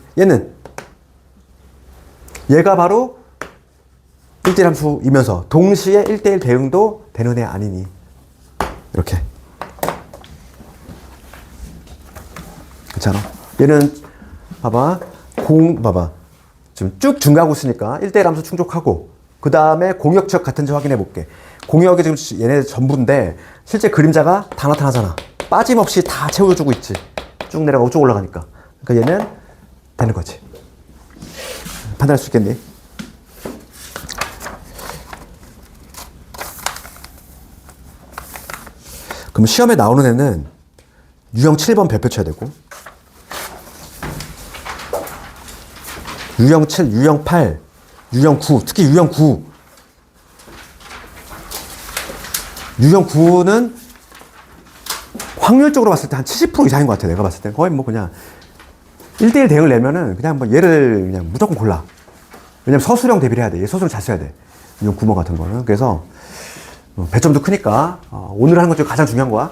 얘가 바로 1대1 함수이면서 동시에 1대1 대응도 되는 애 아니니. 이렇게. 괜찮아? 얘는 봐봐. 지금 쭉 증가하고 있으니까 1대1 함수 충족하고 그 다음에 공역 치역 같은지 확인해 볼게. 공역이 지금 얘네 전부인데 실제 그림자가 다 나타나잖아. 빠짐없이 다 채워주고 있지. 쭉 내려가고 쭉 올라가니까. 그러니까 얘는 되는 거지. 판단할 수 있겠니? 그럼 시험에 나오는 애는 유형 7번 별표 쳐야 되고, 유형 7, 유형 8, 유형 9, 특히 유형 9. 유형 9는 확률적으로 봤을 때 한 70% 이상인 것 같아. 내가 봤을 때. 거의 뭐 그냥 1대1 대응을 내면은 그냥 뭐 얘를 그냥 무조건 골라. 왜냐면 서술형 대비를 해야 돼. 얘 서술을 잘 써야 돼. 유형 9번 같은 거는. 그래서 배점도 크니까 오늘 하는 것 중에 가장 중요한 거야.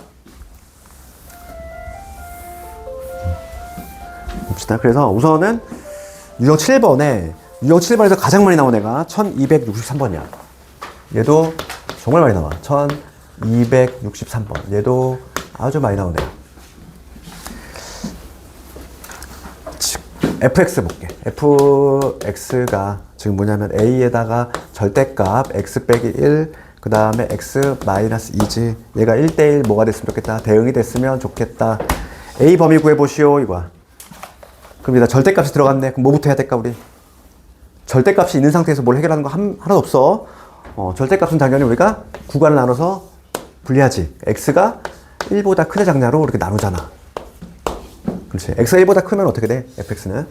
봅시다. 그래서 우선은 유형 7번에서 가장 많이 나온 애가 1263번이야. 얘도 정말 많이 나와. 1263번. 얘도 아주 많이 나오네. fx 볼게. fx가 지금 뭐냐면 a에다가 절대값 x 빼기 1, 그 다음에 x 마이너스 2지. 얘가 1대1 뭐가 됐으면 좋겠다. 대응이 됐으면 좋겠다. a 범위 구해보시오 이거야. 그럼 일단 절대값이 들어갔네. 그럼 뭐부터 해야 될까 우리? 절대값이 있는 상태에서 뭘 해결하는 거 하나도 없어. 절대값은 당연히 우리가 구간을 나눠서 분리하지. x가 1보다 큰 작냐로 이렇게 나누잖아. 그렇지. x가 1보다 크면 어떻게 돼? fx는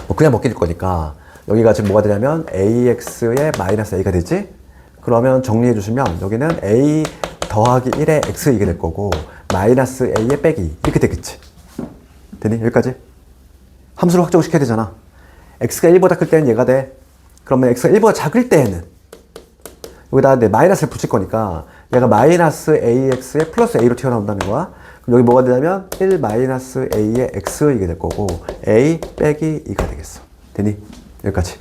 뭐 그냥 먹게 될 거니까 여기가 지금 뭐가 되냐면 ax의 마이너스 a가 되지. 그러면 정리해 주시면 여기는 a 더하기 1의 x 이게 될 거고 마이너스 a의 빼기 이렇게 되겠지. 되니? 여기까지? 함수를 확정을 시켜야 되잖아. x가 1보다 클 때는 얘가 돼. 그러면 x가 1보다 작을 때에는 여기다 내 마이너스를 붙일 거니까 얘가 마이너스 ax에 플러스 a로 튀어나온다는 거야. 그럼 여기 뭐가 되냐면 1 마이너스 a의 x 이게 될 거고 a 빼기 2가 되겠어. 되니? 여기까지.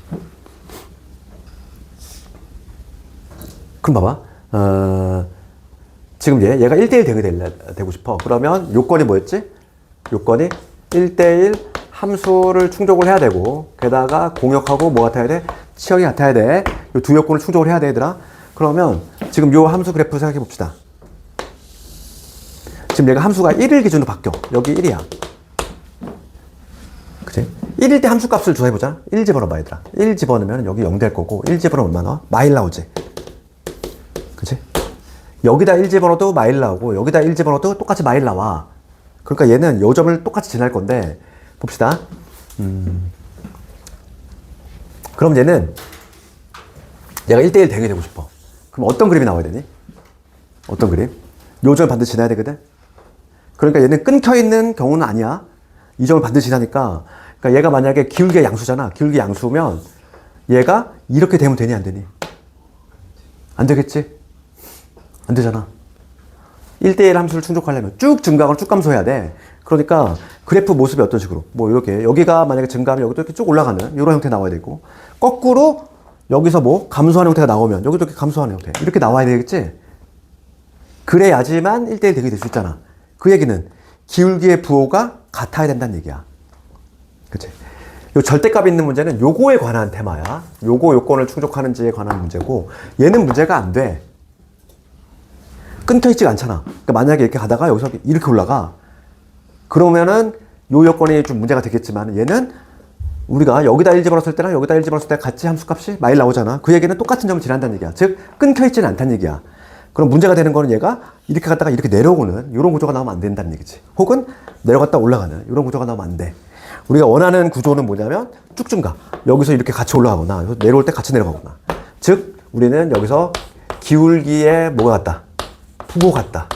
그럼 봐봐. 지금 얘가 1대1 대응이 되고 싶어. 그러면 요건이 뭐였지? 요건이 1대1 함수를 충족을 해야 되고 게다가 공역하고 뭐 같아야 돼? 치역이 같아야 돼. 요 두 요건을 충족을 해야 돼 얘들아. 그러면 지금 요 함수 그래프 생각해 봅시다. 지금 얘가 함수가 1을 기준으로 바뀌어. 여기 1이야. 그치? 1일 때 함수 값을 조사해보자. 1 집어넣어봐 얘들아. 1 집어넣으면 여기 0 될 거고 1 집어넣으면 얼마 나와? 마일 나오지. 그치? 여기다 1 집어넣어도 마일 나오고 여기다 1 집어넣어도 똑같이 마일 나와. 그러니까 얘는 요 점을 똑같이 지날 건데 봅시다. 그럼 얘가 1대1 대응이 되고 싶어. 그럼 어떤 그림이 나와야 되니? 어떤 그림? 요 점을 반드시 지나야 되거든? 그러니까 얘는 끊겨있는 경우는 아니야. 이 점을 반드시 지나니까 그러니까 얘가 만약에 기울기의 양수잖아. 기울기 양수면 얘가 이렇게 되면 되니 안 되니? 안 되겠지? 안 되잖아. 1대1 함수를 충족하려면 쭉 증가하거나 쭉 감소해야 돼. 그러니까 그래프 모습이 어떤 식으로 뭐 이렇게 여기가 만약에 증가하면 여기도 이렇게 쭉 올라가는 이런 형태 나와야 되고 거꾸로 여기서 뭐 감소하는 형태가 나오면 여기도 이렇게 감소하는 형태 이렇게 나와야 되겠지? 그래야지만 1대1 대응이 될 수 있잖아. 그 얘기는 기울기의 부호가 같아야 된다는 얘기야. 그치? 요 절대값이 있는 문제는 요거에 관한 테마야. 요거 요건을 충족하는지에 관한 문제고 얘는 문제가 안 돼. 끊겨 있지가 않잖아. 그러니까 만약에 이렇게 가다가 여기서 이렇게 올라가. 그러면은 요 여건이 좀 문제가 되겠지만 얘는 우리가 여기다 1 집어넣었을 때랑 여기다 1 집어넣었을 때 같이 함수값이 마일 나오잖아. 그 얘기는 똑같은 점을 지난다는 얘기야. 즉 끊겨 있지는 않다는 얘기야. 그럼 문제가 되는 거는 얘가 이렇게 갔다가 이렇게 내려오는 이런 구조가 나오면 안 된다는 얘기지. 혹은 내려갔다 올라가는 이런 구조가 나오면 안 돼. 우리가 원하는 구조는 뭐냐면 쭉 증가. 여기서 이렇게 같이 올라가거나 여기서 내려올 때 같이 내려가거나. 즉 우리는 여기서 기울기에 뭐가 같다? 부호 같다.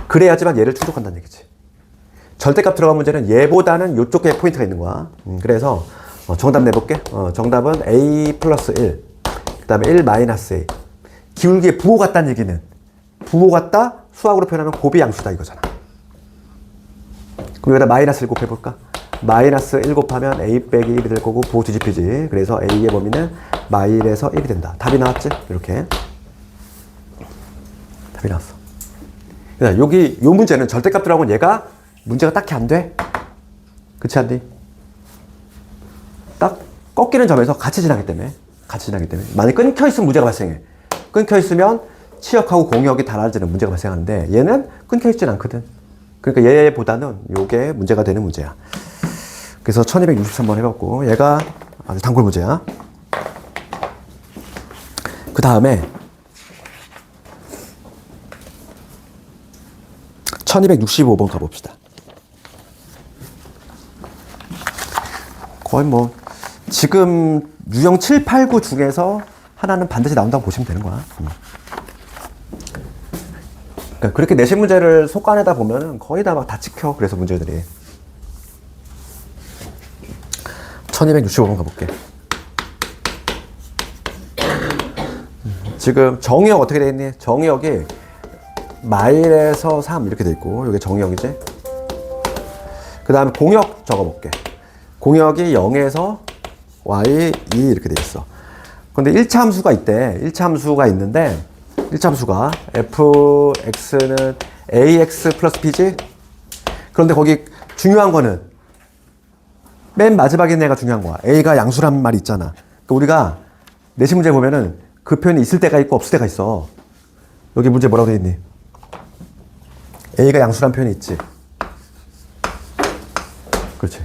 그래야지만 얘를 충족한다는 얘기지. 절대값 들어간 문제는 얘보다는 이쪽에 포인트가 있는 거야. 그래서 정답 내볼게. 정답은 a 플러스 1. 그 다음에 1 마이너스 a. 기울기의 부호 같다는 얘기는 부호 같다 수학으로 표현하면 곱이 양수다 이거잖아. 그럼 여기다 마이너스 1 곱해볼까? 마이너스 1 곱하면 a 빼기 1이 될 거고 부호 뒤집히지. 그래서 a의 범위는 마일에서 1이 된다. 답이 나왔지? 이렇게 답이 나왔어. 여기 요 문제는 절대값 들어가면 얘가 문제가 딱히 안 돼. 그렇지 않니? 딱 꺾이는 점에서 같이 지나기 때문에 만약에 끊겨 있으면 문제가 발생해. 끊겨 있으면 치역하고 공역이 달라지는 문제가 발생하는데 얘는 끊겨있진 않거든. 그러니까 얘보다는 요게 문제가 되는 문제야. 그래서 1263번 해봤고 얘가 아주 단골 문제야. 그 다음에 1265번 가봅시다. 거의 뭐 지금 유형 7, 8, 9 중에서 하나는 반드시 나온다고 보시면 되는 거야. 그러니까 그렇게 내신 문제를 속안에다 보면은 거의 다 막 다 찍혀. 그래서 문제들이 1265번 가볼게. 지금 정의역 어떻게 돼 있니? 정의역이 마일에서 3 이렇게 돼 있고 이게 정의역이지. 그 다음에 공역 적어볼게. 공역이 0에서 y 2 이렇게 돼 있어. 근데 1차 함수가 있대. 1차 함수가 있는데 1차 함수가 fx는 ax 플러스 b지. 그런데 거기 중요한 거는 맨 마지막에 있는 애가 중요한 거야. a가 양수란 말이 있잖아. 그러니까 우리가 내신 문제 보면은 그 표현이 있을 때가 있고 없을 때가 있어. 여기 문제 뭐라고 돼 있니? a가 양수란 표현이 있지. 그렇지.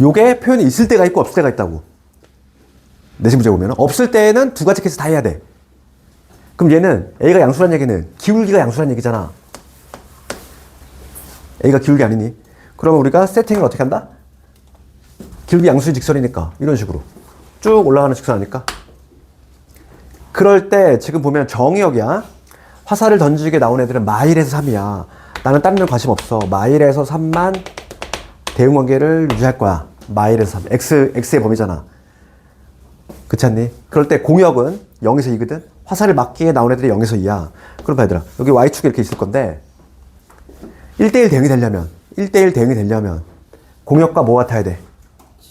요게 표현이 있을 때가 있고 없을 때가 있다고. 내신 문제 보면 없을 때에는 두 가지 케이스 다 해야 돼. 그럼 얘는 a가 양수란 얘기는 기울기가 양수란 얘기잖아. a가 기울기 아니니? 그러면 우리가 세팅을 어떻게 한다? 기울기 양수의 직선이니까 이런 식으로 쭉 올라가는 직선 아닐까? 그럴 때 지금 보면 정의역이야. 화살을 던지게 나온 애들은 마일에서 3이야. 나는 다른 데 관심 없어. 마일에서 3만 대응관계를 유지할 거야. 마일에서 3. x의 범위잖아. 그렇지 않니? 그럴 때 공역은 0에서 2거든. 화살을 맞기에 나온 애들이 0에서 2야. 그럼 봐 얘들아. 여기 y축이 이렇게 있을 건데 1대1 대응이 되려면 공역과 뭐 같아야 돼?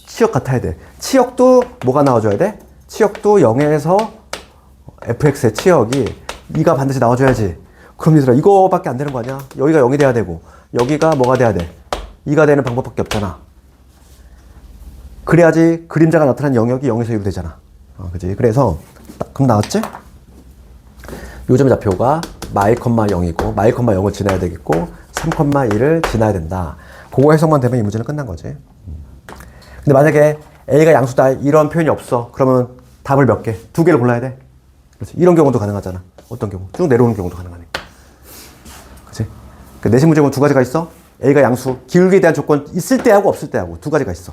치역 같아야 돼. 치역도 뭐가 나와줘야 돼? 치역도 0에서 fx의 치역이 2가 반드시 나와줘야지. 그럼 얘들아 이거밖에 안 되는 거 아니야? 여기가 0이 돼야 되고 여기가 뭐가 돼야 돼? 2가 되는 방법밖에 없잖아. 그래야지 그림자가 나타난 영역이 0에서 2로 되잖아. 그치? 그래서 그럼 나왔지? 요점의 좌표가 마일, 0이고 마일, 0을 지나야 되겠고 3, 1을 지나야 된다. 그거 해석만 되면 이 문제는 끝난 거지. 근데 만약에 a가 양수다 이런 표현이 없어. 그러면 답을 몇 개? 2개를 골라야 돼. 그렇지? 이런 경우도 가능하잖아. 어떤 경우? 쭉 내려오는 경우도 가능하니까. 그치? 그 내신 문제는 두 가지가 있어. a가 양수, 기울기에 대한 조건 있을 때하고 없을 때하고 두 가지가 있어.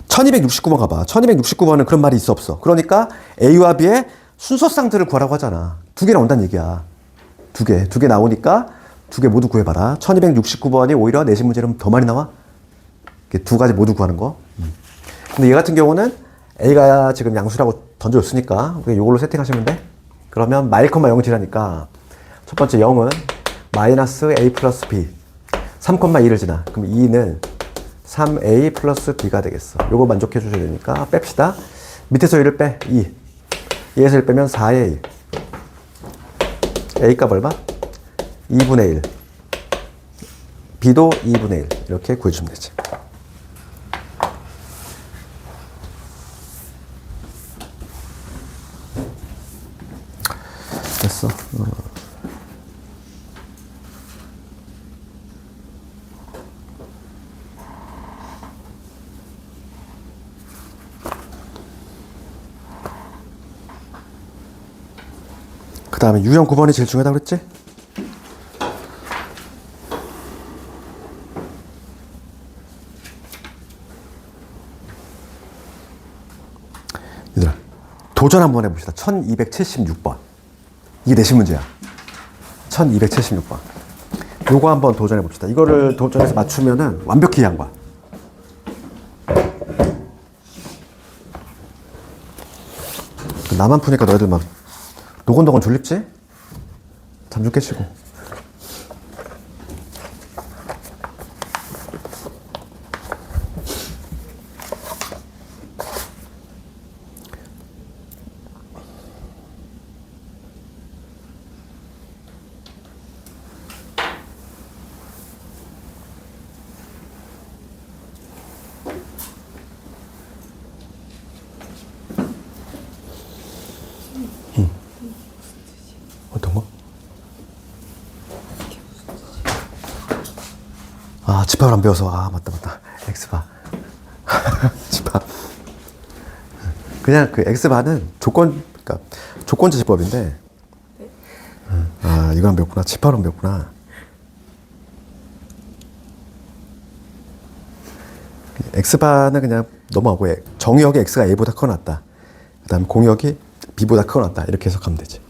1269번 가봐. 1269번은 그런 말이 있어 없어? 그러니까 a와 b의 순서쌍들을 구하라고 하잖아. 두 개 나온다는 얘기야. 두 개 나오니까 두 개 모두 구해봐라. 1269번이 오히려 내신 문제는 더 많이 나와. 두 가지 모두 구하는 거. 근데 얘 같은 경우는 a가 지금 양수라고 던져줬으니까 이걸로 세팅하시면 돼. 그러면 마일, 0을 지나니까 첫 번째 0은 마이너스 a 플러스 b 3, 2를 지나. 그럼 2는 3a 플러스 b가 되겠어. 요거 만족해 주셔야 되니까 뺍시다. 밑에서 1을 빼. 2. 2에서 1 빼면 4a. a 값 얼마? 2분의 1. b도 2분의 1. 이렇게 구해주면 되지. 됐어. 그 다음에 유형 9번이 제일 중요하다고 그랬지? 얘들아 도전 한번 해봅시다. 1276번 이게 내신 문제야. 1276번 요거 한번 도전해봅시다. 이거를 도전해서 맞추면은 완벽히 이해한 거야. 나만 푸니까 너희들 막 노곤노곤 졸립지? 잠 좀 깨시고. 아, 집합을 안 배워서. 아, 맞다. X바. 집합. 그냥 그 X바는 그러니까 조건제시법인데. 아, 이거 안 배웠구나. 집합을 안 배웠구나. X바는 그냥 넘어가고, 정의역이 X가 A보다 크거나 같다. 그 다음에 공역이 B보다 크거나 같다. 이렇게 해석하면 되지.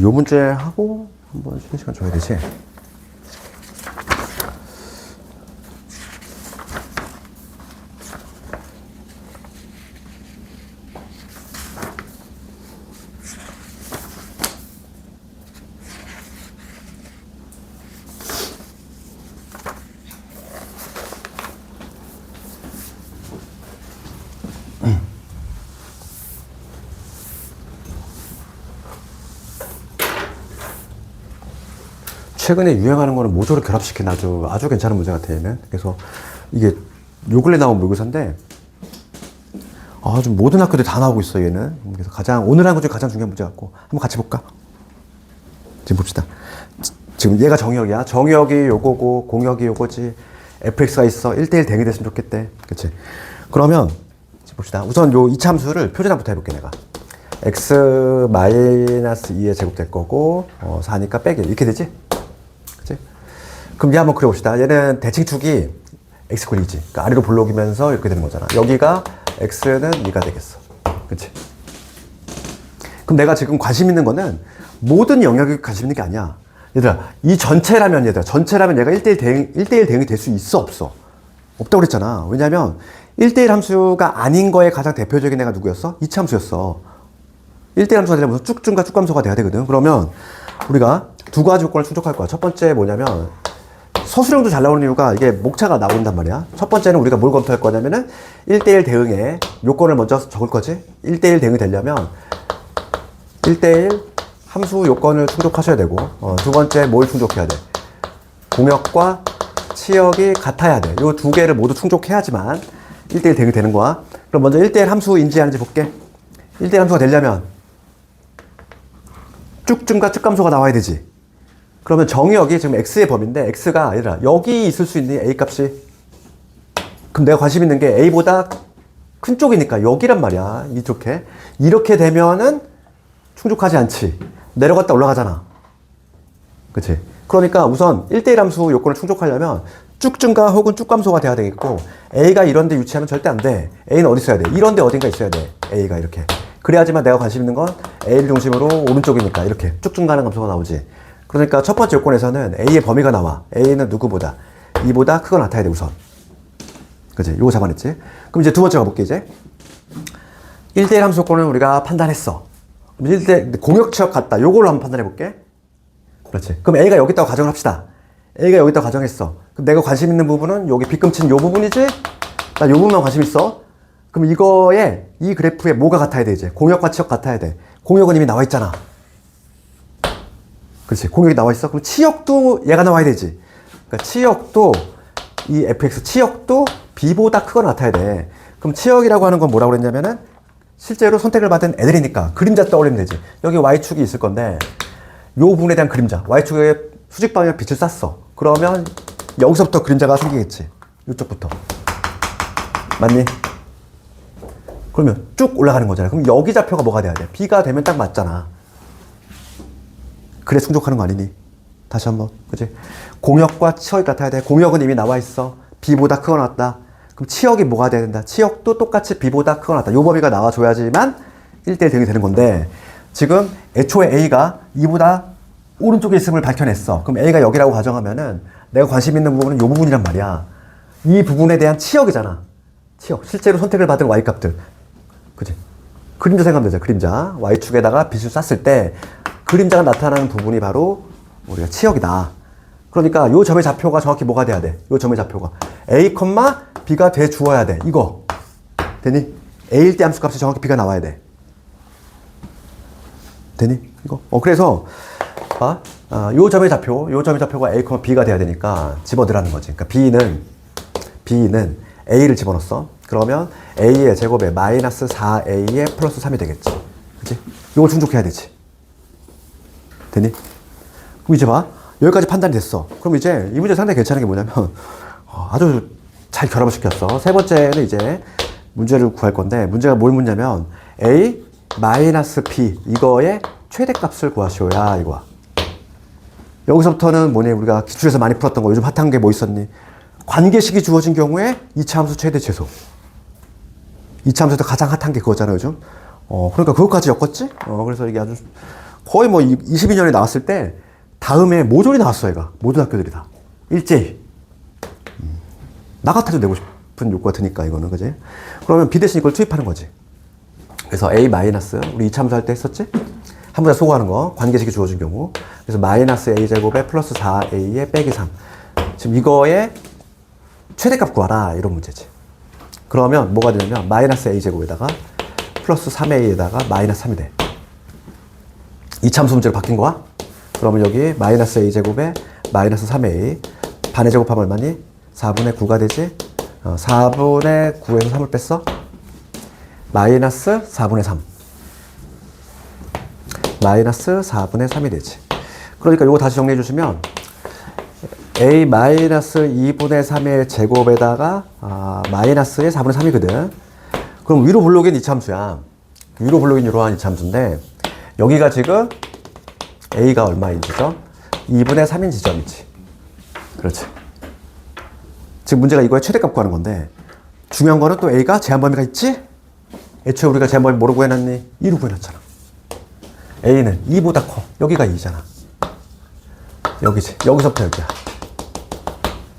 요 문제 하고 한번 쉬는 시간 줘야 되지. 최근에 유행하는 거는 모조리 결합시킨 아주 괜찮은 문제 같아요, 얘는. 그래서 이게 요 근래 나온 모의고사인데, 아주 모든 학교들이 다 나오고 있어요, 얘는. 그래서 오늘 한 것 중에 가장 중요한 문제 같고, 한번 같이 볼까? 지금 봅시다. 지금 얘가 정의역이야. 정의역이 요거고, 공역이 요거지. fx가 있어. 1대1 대응이 됐으면 좋겠대. 그치? 그러면, 지금 봅시다. 우선 요 이차함수를 표준화부터 해볼게, 내가. x-2의 제곱 될 거고, 4니까 빼기. 이렇게 되지? 그치? 그럼 얘 한번 그려봅시다. 얘는 대칭축이 x 꼴 2지. 그러니까 아래로 볼록이면서 이렇게 되는 거잖아. 여기가 x는 2가 되겠어. 그치? 그럼 내가 지금 관심 있는 거는 모든 영역에 관심 있는 게 아니야. 얘들아, 이 전체라면 얘가 1대1 대응이 될 수 있어, 없어? 없다고 그랬잖아. 왜냐면 1대1 함수가 아닌 거에 가장 대표적인 애가 누구였어? 이차 함수였어. 1대1 함수가 되려면 쭉증과 쭉감소가 돼야 되거든. 그러면 우리가 두 가지 요건을 충족할 거야. 첫 번째 뭐냐면, 서술형도 잘 나오는 이유가 이게 목차가 나온단 말이야. 첫 번째는 우리가 뭘 검토할 거냐면은 1대1 대응에 요건을 먼저 적을 거지. 1대1 대응이 되려면 1대1 함수 요건을 충족하셔야 되고, 두 번째 뭘 충족해야 돼? 공역과 치역이 같아야 돼. 요 두 개를 모두 충족해야지만 1대1 대응이 되는 거야. 그럼 먼저 1대1 함수 인지하는지 볼게. 1대1 함수가 되려면 쭉증과 측감소가 나와야 되지. 그러면 정의역이 지금 x의 범위인데, x가 아니라 여기 있을 수 있는 a 값이, 그럼 내가 관심 있는 게 a보다 큰 쪽이니까 여기란 말이야. 이렇게 되면은 충족하지 않지. 내려갔다 올라가잖아. 그치? 그러니까 우선 1대1 함수 요건을 충족하려면 쭉증가 혹은 쭉감소가 돼야 되겠고, a가 이런 데 위치하면 절대 안 돼. a는 어디 있어야 돼? 이런 데 어딘가 있어야 돼. a가 이렇게. 그래야지만 내가 관심 있는 건 a를 중심으로 오른쪽이니까 이렇게 쭉증 가는 감소가 나오지. 그러니까 첫 번째 요건에서는 a의 범위가 나와. a는 누구보다? 2보다 크거나 같아야 돼, 우선. 그치? 요거 잡아냈지? 그럼 이제 두 번째 가볼게, 이제. 1대1 함수 요건을 우리가 판단했어. 공역 치역 같다. 요걸로 한번 판단해볼게. 그렇지. 그럼 a가 여기 있다고 가정을 합시다. a가 여기 있다고 가정했어. 그럼 내가 관심 있는 부분은 여기 빗금치는 요 부분이지? 나 요 부분만 관심 있어. 그럼 이 그래프에 뭐가 같아야 돼, 이제? 공역과 치역 같아야 돼. 공역은 이미 나와 있잖아. 그렇지. 공역이 나와 있어. 그럼 치역도 얘가 나와야 되지. 그러니까 치역도, 이 fx 치역도 b보다 크거나 같아야 돼. 그럼 치역이라고 하는 건 뭐라고 그랬냐면은, 실제로 선택을 받은 애들이니까 그림자 떠올리면 되지. 여기 y축이 있을 건데, 요 부분에 대한 그림자. y축에 수직 방향 빛을 쐈어. 그러면 여기서부터 그림자가 생기겠지. 이쪽부터. 맞니? 그러면 쭉 올라가는 거잖아. 그럼 여기 좌표가 뭐가 돼야 돼? b가 되면 딱 맞잖아. 그래 충족하는 거 아니니? 다시 한번. 그치? 공역과 치역이 같아야 돼. 공역은 이미 나와 있어. b보다 크거나 같다. 그럼 치역이 뭐가 돼야 된다? 치역도 똑같이 b보다 크거나 같다. 요 범위가 나와줘야지만 1대1 대응이 되는 건데, 지금 애초에 a가 2보다 오른쪽에 있음을 밝혀냈어. 그럼 a가 여기라고 가정하면은 내가 관심 있는 부분은 이 부분이란 말이야. 이 부분에 대한 치역이잖아. 치역. 실제로 선택을 받은 y값들. 그지? 그림자 생각하면 되죠. 그림자. y축에다가 빛을 쐈을 때 그림자가 나타나는 부분이 바로 우리가 치역이다. 그러니까 이 점의 좌표가 정확히 뭐가 돼야 돼? 이 점의 좌표가 a, b가 돼 주어야 돼. 이거. 되니? a일 때 함수값이 정확히 b가 나와야 돼. 되니? 이거. 그래서 봐. 요 점의 좌표가 a, b가 돼야 되니까 집어넣으라는 거지. 그러니까 b는 a를 집어넣었어. 그러면 a의 제곱에 마이너스 4a의 플러스 3이 되겠지. 그치? 이걸 충족해야 되지. 되니? 그럼 이제 봐. 여기까지 판단이 됐어. 그럼 이제 이 문제 상당히 괜찮은 게 뭐냐면 아주 잘 결합을 시켰어. 세 번째는 이제 문제를 구할 건데 문제가 뭘 묻냐면 a 마이너스 b 이거의 최대값을 구하시오야 이거야. 여기서부터는 뭐니 우리가 기출에서 많이 풀었던 거 요즘 핫한 게 뭐 있었니? 관계식이 주어진 경우에 이차함수 최대 최소. 이차함수에서 가장 핫한 게 그거잖아요 요즘. 그러니까 그것까지 엮었지? 그래서 이게 아주 거의 뭐 22년에 나왔을 때 다음에 모조리 나왔어 얘가. 모든 학교들이 다 일제히. 나 같아도 내고 싶은 욕구가 드니까 이거는 그지? 그러면 b 대신 이걸 투입하는 거지. 그래서 a 마이너스 우리 이차함수 할 때 했었지? 한 문제 소거하는 거 관계식이 주어진 경우. 그래서 마이너스 a 제곱에 플러스 4a에 빼기 3. 지금 이거의 최대값 구하라 이런 문제지. 그러면 뭐가 되냐면 마이너스 a 제곱에다가 플러스 3a에다가 마이너스 3이 돼. 이차함수 문제로 바뀐 거야? 그러면 여기 마이너스 a 제곱에 마이너스 3a 반의 제곱하면 얼마니? 4분의 9가 되지? 4분의 9에서 3을 뺐어? 마이너스 4분의 3. 마이너스 4분의 3이 되지. 그러니까 이거 다시 정리해 주시면 a 마이너스 2분의 3의 제곱에다가 마이너스의 4분의 3이거든. 그럼 위로 블록인 이차함수야. 위로 블록인 이러한 이차함수인데 여기가 지금 a가 얼마인 지점? 2분의 3인 지점이지. 그렇지. 지금 문제가 이거의 최대값 구하는 건데 중요한 거는 또 a가 제한 범위가 있지? 애초에 우리가 제한 범위 뭐로 구해놨니? 2로 구해놨잖아. a는 2보다 커. 여기가 2잖아. 여기지. 여기서부터 여기야.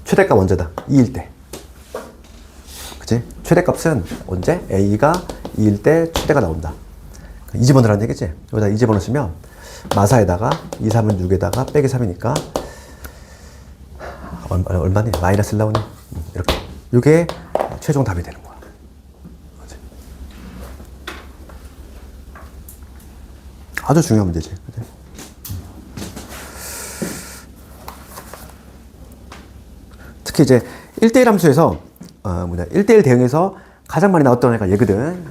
최대값 언제다? 2일 때. 그치? 최대값은 언제? a가 2일 때 최대가 나온다. 이 집어넣으라는 얘기지? 여기다 이 집어넣으시면 마사에다가 2, 3은 6에다가 빼기 3이니까 얼마니? 마이너스 나오니? 이렇게. 이게 최종 답이 되는 거야. 그치? 아주 중요한 문제지. 그치? 특히 이제 1대1 함수에서 1대1 대응에서 가장 많이 나왔던 애가 얘거든.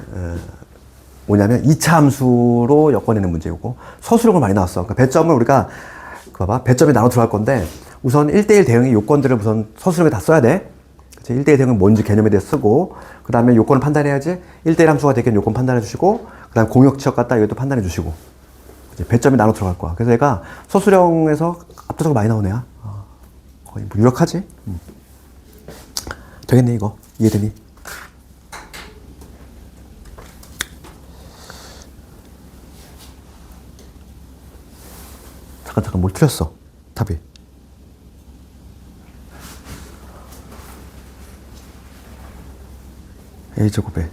뭐냐면 2차 함수로 엮어내는 문제고 서술형을 많이 나왔어. 그러니까 배점을 우리가 봐봐. 배점이 나눠 들어갈 건데 우선 1대1 대응의 요건들을 우선 서술형에 다 써야 돼. 그치? 1대1 대응은 뭔지 개념에 대해 쓰고 그 다음에 요건을 판단해야지. 1대1 함수가 되겠는 요건 판단해 주시고 그 다음 공역치역 갖다 이것도 판단해 주시고 그치? 배점이 나눠 들어갈 거야. 그래서 얘가 서술형에서 압도적으로 많이 나온 애야. 거의 뭐 유력하지? 되겠네 이거. 이해되니? 잠깐 뭘 틀렸어 답이. a제곱에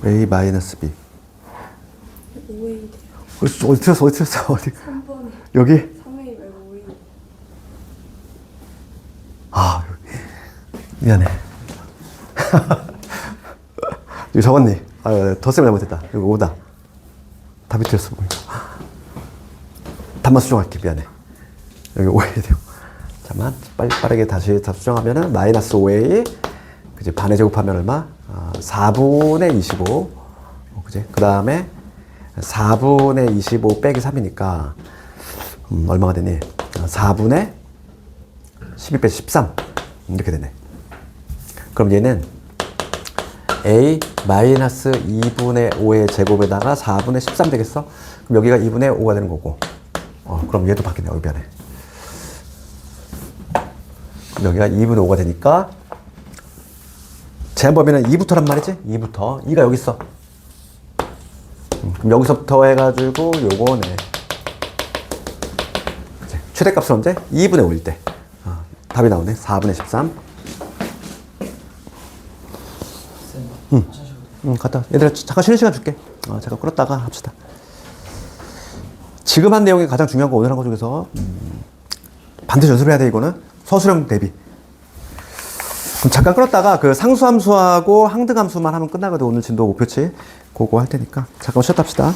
a 마이너스 b 5A 돼요. 어디 틀렸어 어디 3번에 여기 3A 말고 5A. 미안해. 여기 적었니? 덧셈을 잘못했다. 여기 5다. 답이 틀렸어. 답만 수정할게. 미안해. 여기 5A 돼요. 잠깐만. 빠르게 다시 답 수정하면은 마이너스 5A. 그지? 반에 제곱하면 얼마? 4분의 25. 그지? 그 다음에 4분의 25 빼기 3이니까 얼마가 되니? 4분의 12 빼기 13. 이렇게 되네. 그럼 얘는 a 마이너스 2분의 5의 제곱에다가 4분의 13 되겠어? 그럼 여기가 2분의 5가 되는 거고. 그럼 얘도 바뀌네. 미안해. 그럼 여기가 2분의 5가 되니까 제한 범위는 2부터란 말이지? 2부터. 2가 여기 있어. 그럼 여기서부터 해가지고 요거네. 그치? 최대값은 언제? 2분의 5일 때. 답이 나오네. 4분의 13. 갔다. 얘들아, 잠깐 쉬는 시간 줄게. 잠깐 끌었다가 합시다. 지금 한 내용이 가장 중요한 거 오늘 한 거 중에서 반드시 연습해야 돼. 이거는 서술형 대비. 그럼 잠깐 끌었다가 그 상수함수하고 항등함수만 하면 끝나거든. 오늘 진도 목표치 그거 할 테니까 잠깐 쉬었다 합시다.